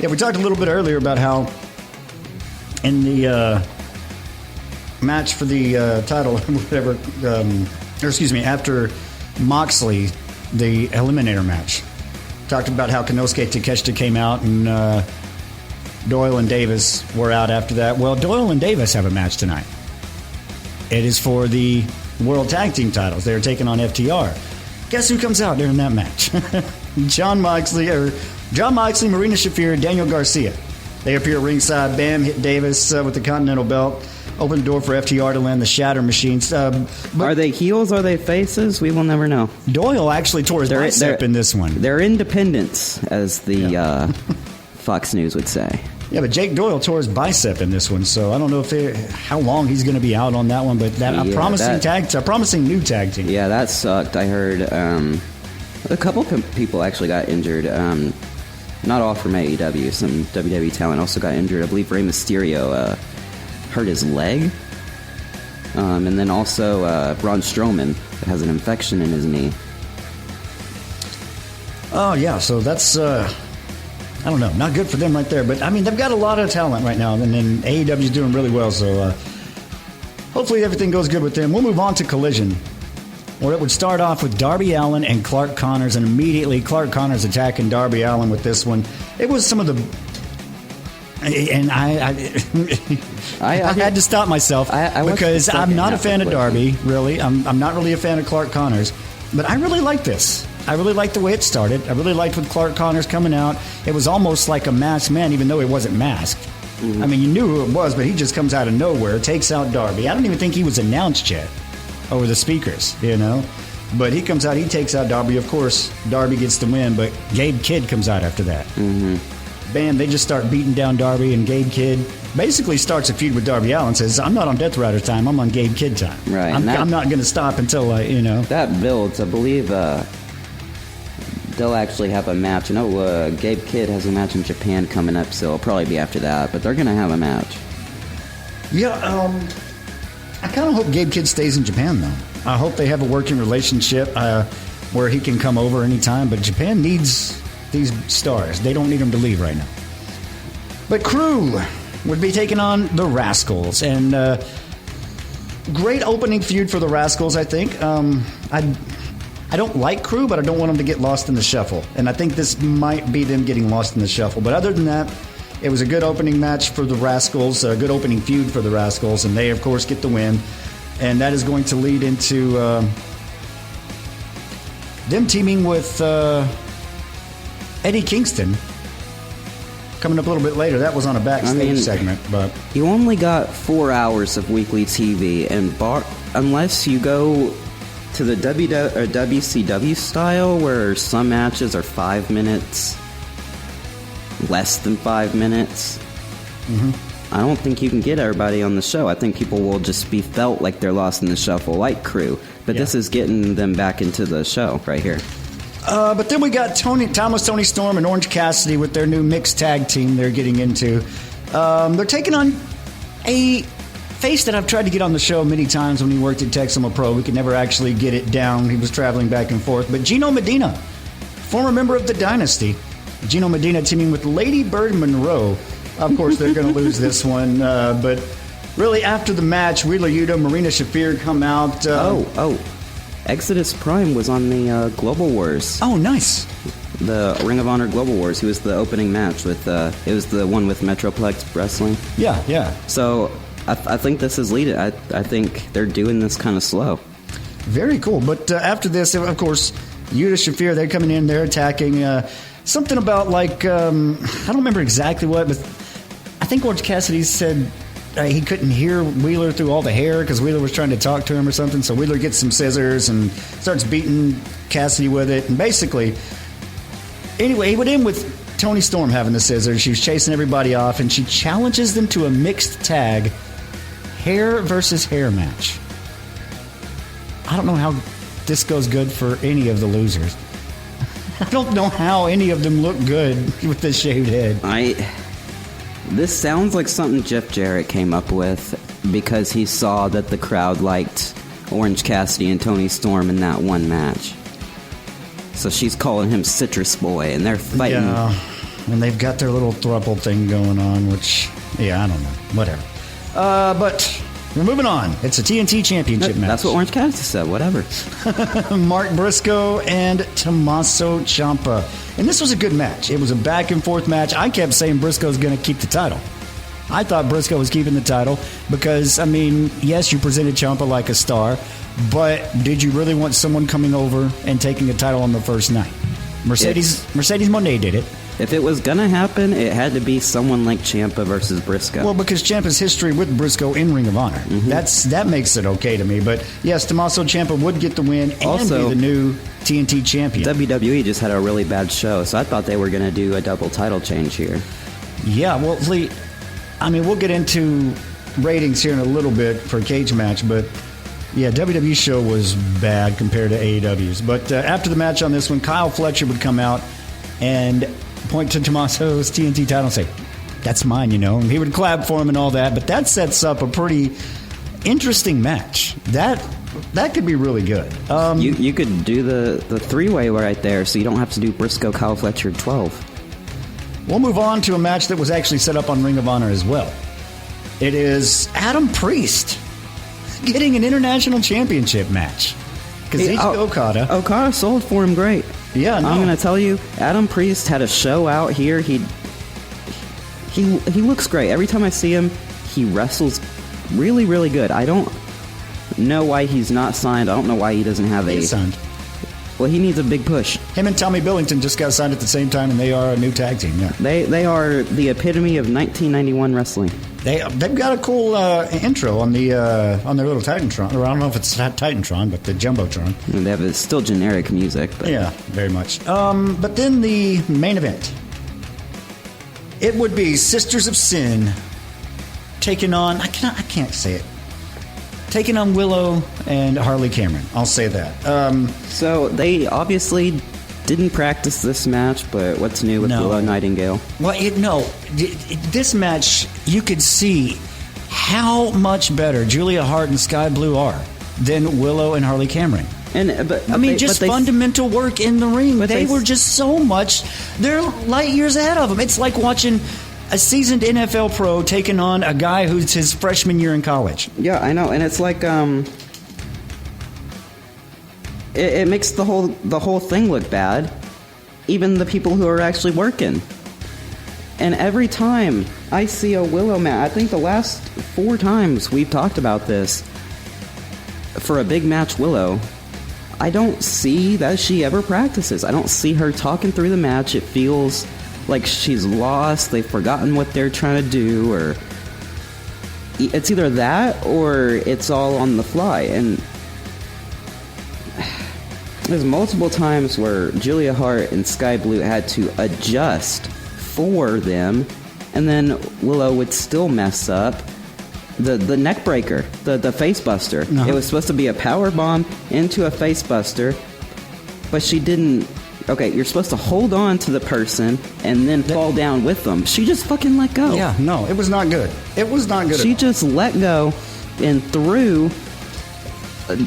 Yeah, we talked a little bit earlier about how in the match for the title, whatever, after Moxley, the Eliminator match, talked about how Konosuke Takeshita came out and Doyle and Davis were out after that. Well, Doyle and Davis have a match tonight. It is for the World Tag Team titles. They're taking on FTR. Guess who comes out during that match? John Moxley, Marina Shafir, Daniel Garcia. They appear at ringside. Bam hit Davis with the Continental Belt. Open the door for FTR to land the Shatter Machines. Are they heels or are they faces? We will never know. Doyle actually tore his bicep in this one. They're independents, as the Fox News would say. Yeah, but Jake Doyle tore his bicep in this one, so I don't know how long he's going to be out on that one. But a promising new tag team. Yeah, that sucked. I heard a couple people actually got injured. Not all from AEW. Some WWE talent also got injured. I believe Rey Mysterio hurt his leg, and then also Braun Strowman has an infection in his knee. Oh yeah, so that's. I don't know, not good for them right there. But, I mean, they've got a lot of talent right now, and then AEW's doing really well, so hopefully everything goes good with them. We'll move on to Collision, where it would start off with Darby Allin and Clark Connors, and immediately Clark Connors attacking Darby Allin with this one. It was some of the... And I had to stop myself because I'm not a fan of Darby, really. I'm not really a fan of Clark Connors, but I really like this. I really liked the way it started. I really liked with Clark Connors coming out. It was almost like a masked man, even though he wasn't masked. Mm-hmm. I mean, you knew who it was, but he just comes out of nowhere, takes out Darby. I don't even think he was announced yet over the speakers, you know. But he comes out, he takes out Darby. Of course, Darby gets the win, but Gabe Kidd comes out after that. Mm-hmm. Bam, they just start beating down Darby, and Gabe Kidd basically starts a feud with Darby Allin, says, I'm not on Death Rider time, I'm on Gabe Kidd time. Right. I'm not going to stop until, That builds, I believe... they'll actually have a match. I know Gabe Kidd has a match in Japan coming up, so it'll probably be after that. But they're going to have a match. Yeah, I kind of hope Gabe Kidd stays in Japan, though. I hope they have a working relationship where he can come over anytime. But Japan needs these stars. They don't need them to leave right now. But Crew would be taking on the Rascals. And great opening feud for the Rascals, I think. I don't like Crew, but I don't want them to get lost in the shuffle. And I think this might be them getting lost in the shuffle. But other than that, it was a good opening match for the Rascals, a good opening feud for the Rascals, and they, of course, get the win. And that is going to lead into them teaming with Eddie Kingston coming up a little bit later. That was on a backstage segment. But you only got 4 hours of weekly TV, and unless you go to the WCW style, where some matches are 5 minutes, less than 5 minutes, I don't think you can get everybody on the show. I think people will just be felt like they're lost in the shuffle, like Crew. But this is getting them back into the show right here. But then we got Tony Storm and Orange Cassidy with their new mixed tag team they're getting into. They're taking on a face that I've tried to get on the show many times when he worked at Texoma Pro. We could never actually get it down. He was traveling back and forth. But Gino Medina, former member of the Dynasty. Gino Medina teaming with Lady Bird Monroe. Of course, they're going to lose this one. But really, after the match, Wheeler Yuta, Marina Shafir come out. Exodus Prime was on the Global Wars. Oh, nice. The Ring of Honor Global Wars. He was the opening match with. It was the one with Metroplex Wrestling. Yeah. So I think this is leading. I think they're doing this kind of slow. Very cool. But after this, of course, Yuta, Shafir, they're coming in. They're attacking. Something about like I don't remember exactly what, but I think Orange Cassidy said he couldn't hear Wheeler through all the hair because Wheeler was trying to talk to him or something. So Wheeler gets some scissors and starts beating Cassidy with it. And basically, anyway, he went in with Toni Storm having the scissors. She was chasing everybody off, and she challenges them to a mixed tag hair versus hair match. I don't know how this goes good for any of the losers. I don't know how any of them look good with this shaved head. This sounds like something Jeff Jarrett came up with because he saw that the crowd liked Orange Cassidy and Toni Storm in that one match. So she's calling him Citrus Boy, and they're fighting. Yeah, and they've got their little throuple thing going on, which, I don't know. Whatever. But we're moving on. It's a TNT Championship match. That's what Orange Cassidy said, whatever. Mark Briscoe and Tommaso Ciampa. And this was a good match. It was a back-and-forth match. I kept saying Briscoe's going to keep the title. I thought Briscoe was keeping the title because, yes, you presented Ciampa like a star, but did you really want someone coming over and taking a title on the first night? Mercedes Moné did it. If it was going to happen, it had to be someone like Ciampa versus Briscoe. Well, because Ciampa's history with Briscoe in Ring of Honor. That makes it okay to me. But, yes, Tommaso Ciampa would get the win and also be the new TNT champion. WWE just had a really bad show, so I thought they were going to do a double title change here. Yeah, well, Lee, we'll get into ratings here in a little bit for a cage match, but, yeah, WWE show was bad compared to AEW's. But after the match on this one, Kyle Fletcher would come out and point to Tommaso's TNT title and say, that's mine, and he would clap for him and all that. But that sets up a pretty interesting match. That could be really good. You could do the three-way right there, so you don't have to do Briscoe, Kyle Fletcher, 12. We'll move on to a match that was actually set up on Ring of Honor as well. It is Adam Priest getting an international championship match. Kazuchika Okada. Okada sold for him great. Yeah, no. I'm going to tell you, Adam Priest had a show out here. He looks great. Every time I see him, he wrestles really, really good. I don't know why he's not signed. I don't know why he doesn't have He's signed. Well, he needs a big push. Him and Tommy Billington just got signed at the same time, and they are a new tag team. Yeah, they are the epitome of 1991 wrestling. They've got a cool intro on their little Titantron. Or I don't know if it's not Titantron, but the Jumbotron. And they have still generic music. But. Yeah, very much. But then the main event. It would be Sisters of Sin taking on, I can't say it, taking on Willow and Harley Cameron. I'll say that. So they obviously didn't practice this match, but what's new with Willow Nightingale? Well, this match, you could see how much better Julia Hart and Sky Blue are than Willow and Harley Cameron. Just fundamental work in the ring. But they were just so much. They're light years ahead of them. It's like watching a seasoned NFL pro taking on a guy who's his freshman year in college. Yeah, I know, and it's like it makes the whole thing look bad. Even the people who are actually working. And every time I see a Willow match, I think the last 4 times we've talked about this, for a big match Willow, I don't see that she ever practices. I don't see her talking through the match. It feels like she's lost, they've forgotten what they're trying to do, or it's either that or it's all on the fly. And there's multiple times where Julia Hart and Sky Blue had to adjust for them, and then Willow would still mess up. The neck breaker, the face buster. Uh-huh. It was supposed to be a power bomb into a face buster, but she didn't. Okay, you're supposed to hold on to the person and then fall down with them. She just fucking let go. Yeah, no, it was not good. It was not good. She just let go and threw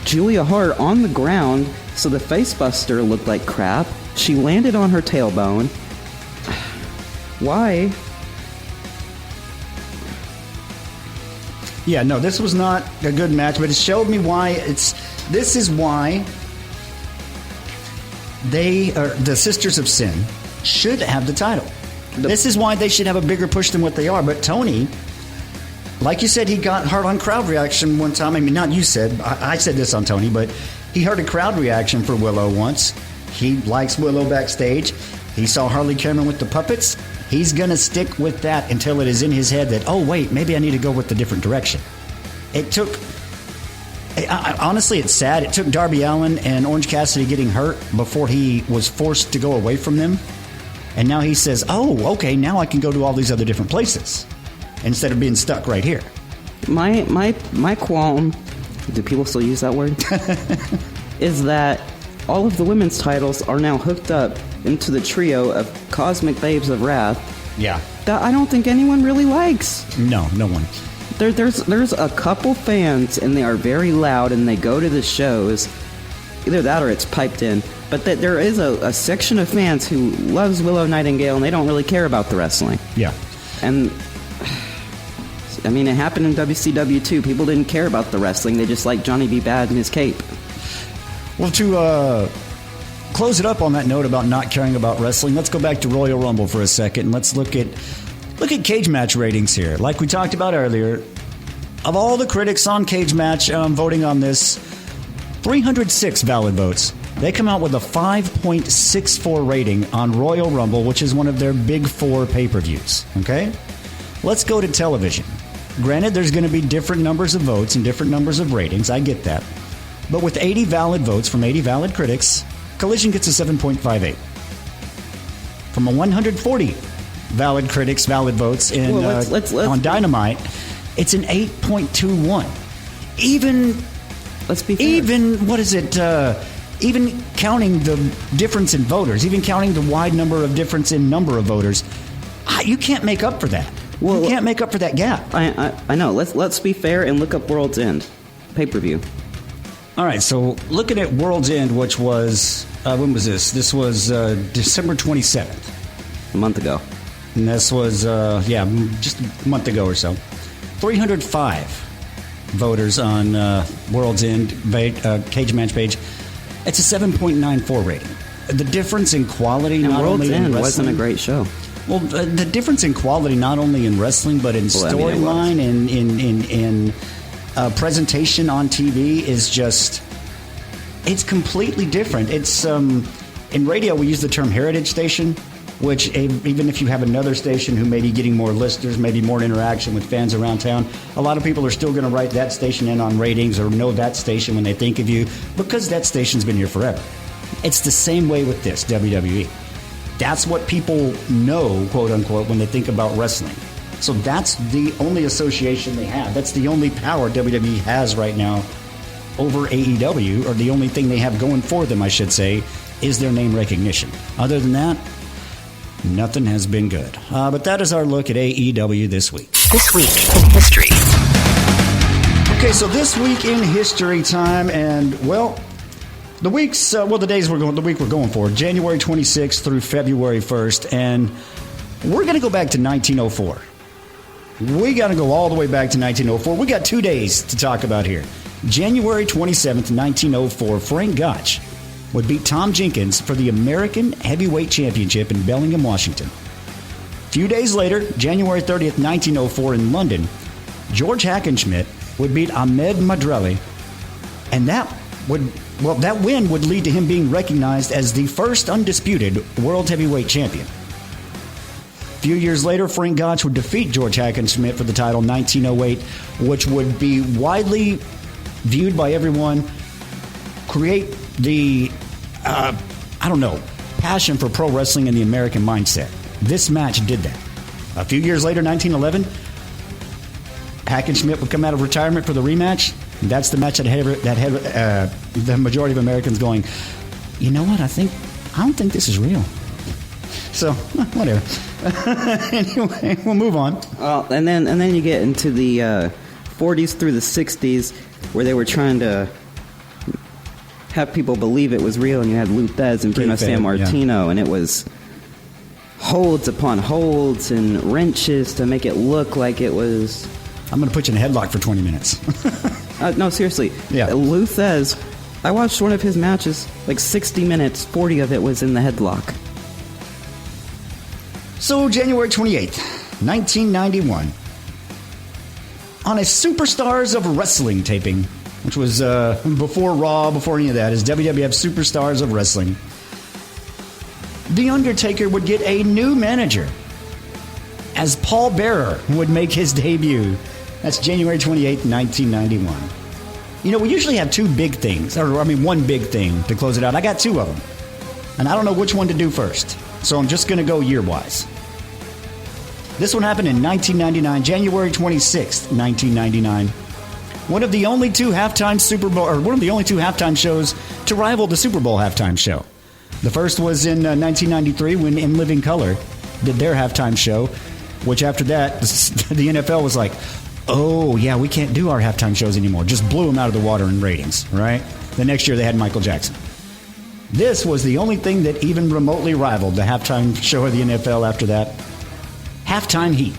Julia Hart on the ground, so the face buster looked like crap. She landed on her tailbone. Why? Yeah, no, this was not a good match, but it showed me why this is why they are the Sisters of Sin should have the title. This is why they should have a bigger push than what they are. But Tony, like you said, he got hard on crowd reaction one time. I mean, not you said. I said this on Tony, but he heard a crowd reaction for Willow once. He likes Willow backstage. He saw Harley Cameron with the puppets. He's going to stick with that until it is in his head that, oh, wait, maybe I need to go with the different direction. It took... honestly, it's sad. It took Darby Allin and Orange Cassidy getting hurt before he was forced to go away from them. And now he says, oh, okay, now I can go to all these other different places instead of being stuck right here. My qualm, do people still use that word? Is that all of the women's titles are now hooked up into the trio of Cosmic Babes of Wrath. Yeah. That I don't think anyone really likes. No, no one. There's a couple fans, and they are very loud, and they go to the shows. Either that or it's piped in. But there is a section of fans who loves Willow Nightingale, and they don't really care about the wrestling. Yeah. And, I mean, it happened in WCW, too. People didn't care about the wrestling. They just liked Johnny B. Bad and his cape. Well, to close it up on that note about not caring about wrestling, let's go back to Royal Rumble for a second, and let's look at cage match ratings here. Like we talked about earlier, of all the critics on cage match voting on this, 306 valid votes. They come out with a 5.64 rating on Royal Rumble, which is one of their big 4 pay-per-views. Okay? Let's go to television. Granted, there's going to be different numbers of votes and different numbers of ratings. I get that. But with 80 valid votes from 80 valid critics, Collision gets a 7.58. From a 140 valid critics, valid votes on Dynamite, it's an 8.21. Let's be fair. Even counting the difference in voters, even counting the wide difference in number of voters, you can't make up for that. Well, you can't make up for that gap. I know. Let's be fair and look up World's End pay-per-view. All right, so looking at World's End, which was when was this? This was December 27th, a month ago. And this was just a month ago or so. 305 voters on World's End cage match page. It's a 7.94 rating. The difference in quality, and not World's only in End wrestling, wasn't a great show. Well, the difference in quality, not only in wrestling, but in storyline and in presentation on TV is just, it's completely different. It's in radio we use the term heritage station, which even if you have another station who may be getting more listeners, maybe more interaction with fans around town, a lot of people are still going to write that station in on ratings or know that station when they think of you because that station's been here forever. It's the same way with this, WWE. That's what people know, quote unquote, when they think about wrestling. So that's the only association they have. That's the only power WWE has right now over AEW, or the only thing they have going for them, I should say, is their name recognition. Other than that, nothing has been good. But that is our look at AEW this week. This week in history. Okay, so this week in history time, and well, the week we're going for January 26th through February 1st, and we're going to go back to 1904. We got to go all the way back to 1904. We got 2 days to talk about here. January 27th, 1904, Frank Gotch would beat Tom Jenkins for the American Heavyweight Championship in Bellingham, Washington. A few days later, January 30th, 1904, in London, George Hackenschmidt would beat Ahmed Madrelli, and that win would lead to him being recognized as the first undisputed world heavyweight champion. A few years later, Frank Gotch would defeat George Hackenschmidt for the title in 1908, which would be widely viewed by everyone, create the, passion for pro wrestling and the American mindset. This match did that. A few years later, 1911, Hackenschmidt would come out of retirement for the rematch. That's the match that had the majority of Americans going, you know what, I don't think this is real. So, whatever. Anyway, we'll move on. Well, and then you get into the 40s through the 60s, where they were trying to have people believe it was real, and you had Luthez and Bruno Sammartino, and it was holds upon holds and wrenches to make it look like it was... I'm going to put you in a headlock for 20 minutes. No, seriously. Yeah. Luthez, I watched one of his matches, like 60 minutes, 40 of it was in the headlock. So, January 28th, 1991, on a Superstars of Wrestling taping, which was before Raw, before any of that, is WWF Superstars of Wrestling, The Undertaker would get a new manager, as Paul Bearer would make his debut. That's January 28th, 1991. You know, we usually have one big thing to close it out. I got two of them, and I don't know which one to do first, so I'm just going to go year-wise. This one happened in 1999, January 26th, 1999. One of the only two halftime shows to rival the Super Bowl halftime show. The first was in 1993 when In Living Color did their halftime show, which after that, the NFL was like, oh, yeah, we can't do our halftime shows anymore. Just blew them out of the water in ratings, right? The next year they had Michael Jackson. This was the only thing that even remotely rivaled the halftime show of the NFL after that. Halftime Heat.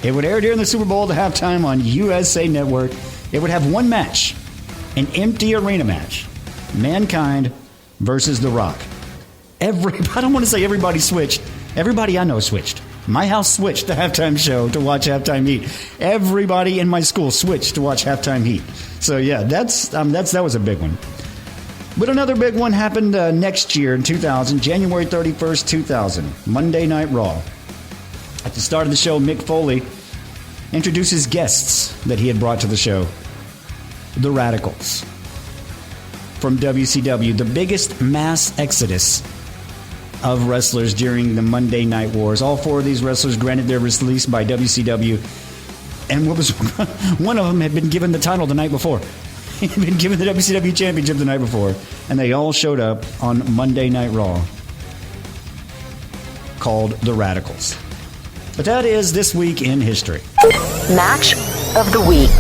It would air during the Super Bowl, the halftime on USA Network. It would have one match, an empty arena match. Mankind versus The Rock. I don't want to say everybody switched. Everybody I know switched. My house switched the halftime show to watch Halftime Heat. Everybody in my school switched to watch Halftime Heat. So yeah, that was a big one. But another big one happened next year in 2000, January 31st, 2000, Monday Night Raw. At the start of the show, Mick Foley introduces guests that he had brought to the show. The Radicals from WCW, the biggest mass exodus of wrestlers during the Monday Night Wars. All four of these wrestlers granted their release by WCW, and one of them had been given the title the night before. He had been given the WCW Championship the night before, and they all showed up on Monday Night Raw, called The Radicals. But that is This Week in History. Match of the Week.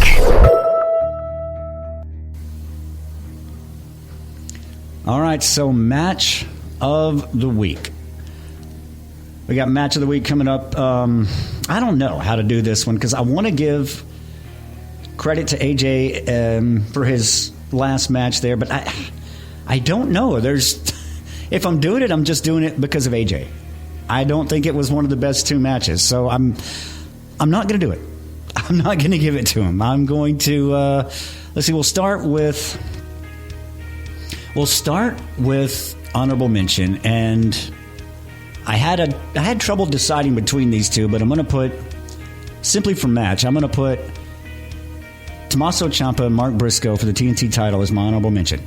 All right, so Match of the Week. We got Match of the Week coming up. I don't know how to do this one because I want to give credit to AJ for his last match there, but I don't know. If I'm doing it, I'm just doing it because of AJ. I don't think it was one of the best two matches, so I'm not going to do it. I'm not going to give it to him. I'm going to let's see. We'll start with honorable mention, and I had trouble deciding between these two, but I'm going to put simply for match. I'm going to put Tommaso Ciampa and Mark Briscoe for the TNT title as my honorable mention.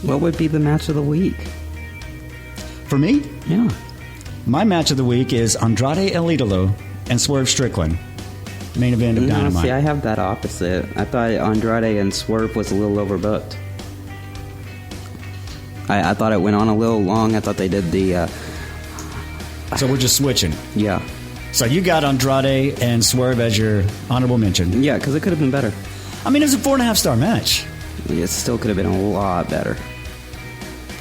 What would be the match of the week? For me? Yeah. My match of the week is Andrade El Idolo and Swerve Strickland. Main event of Dynamite. See, I have that opposite. I thought Andrade and Swerve was a little overbooked. I thought it went on a little long. I thought they did the... So we're just switching. Yeah. So you got Andrade and Swerve as your honorable mention. Yeah, because it could have been better. I mean, it was a 4.5-star match. It still could have been a lot better.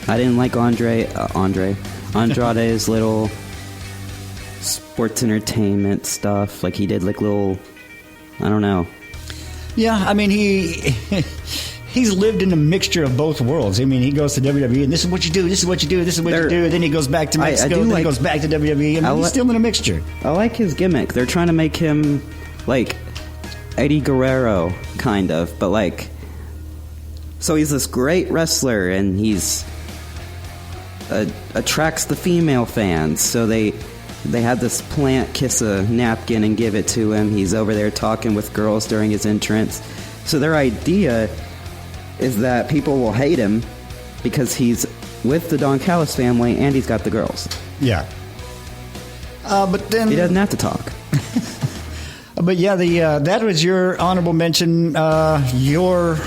I didn't like Andrade's little sports entertainment stuff. Like, he did like little, I don't know. Yeah, I mean, he's lived in a mixture of both worlds. I mean, he goes to WWE, and this is what you do, this is what you do, this is what you do. Then he goes back to Mexico, then he goes back to WWE. I mean, he's still in a mixture. I like his gimmick. They're trying to make him like Eddie Guerrero, kind of, but like, so he's this great wrestler, and he's attracts the female fans. So they had this plant kiss a napkin and give it to him. He's over there talking with girls during his entrance. So their idea is that people will hate him because he's with the Don Callis family and he's got the girls. Yeah. But then he doesn't have to talk. But yeah, that was your honorable mention. Your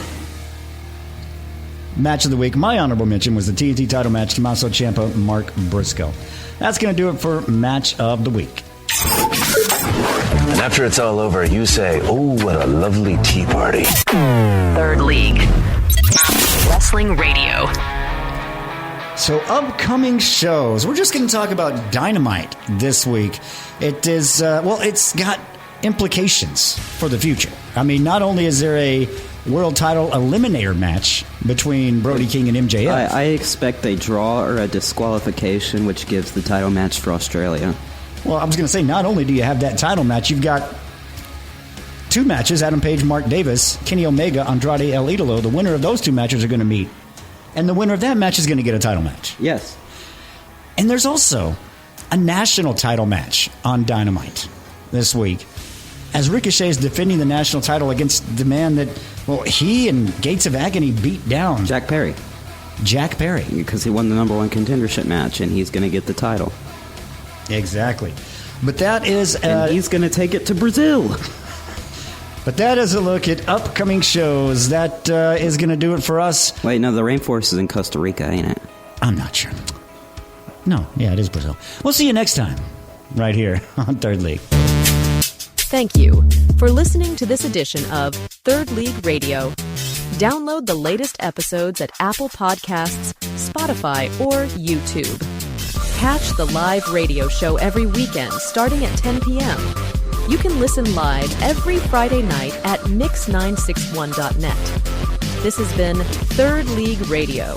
match of the week. My honorable mention was the TNT title match, Tommaso Ciampa, Mark Briscoe. That's going to do it for match of the week. And after it's all over, you say, "Oh, what a lovely tea party." Third League. Wrestling Radio. So, upcoming shows. We're just going to talk about Dynamite this week. It is, it's got implications for the future. I mean, not only is there a world title eliminator match between Brody King and MJF. I expect a draw or a disqualification, which gives the title match for Australia. Well, I was going to say, not only do you have that title match, you've got two matches, Adam Page, Mark Davis, Kenny Omega, Andrade El Idolo. The winner of those two matches are going to meet. And the winner of that match is going to get a title match. Yes. And there's also a national title match on Dynamite this week, as Ricochet is defending the national title against the man that, he and Gates of Agony beat down. Jack Perry. Because he won the number one contendership match, and he's going to get the title. Exactly. But that is... and he's going to take it to Brazil. But that is a look at upcoming shows. That is going to do it for us. Wait, no, the Rainforest is in Costa Rica, ain't it? I'm not sure. No, yeah, it is Brazil. We'll see you next time, right here on Third League. Thank you for listening to this edition of Third League Radio. Download the latest episodes at Apple Podcasts, Spotify, or YouTube. Catch the live radio show every weekend starting at 10 p.m. You can listen live every Friday night at mix961.net. This has been Third League Radio.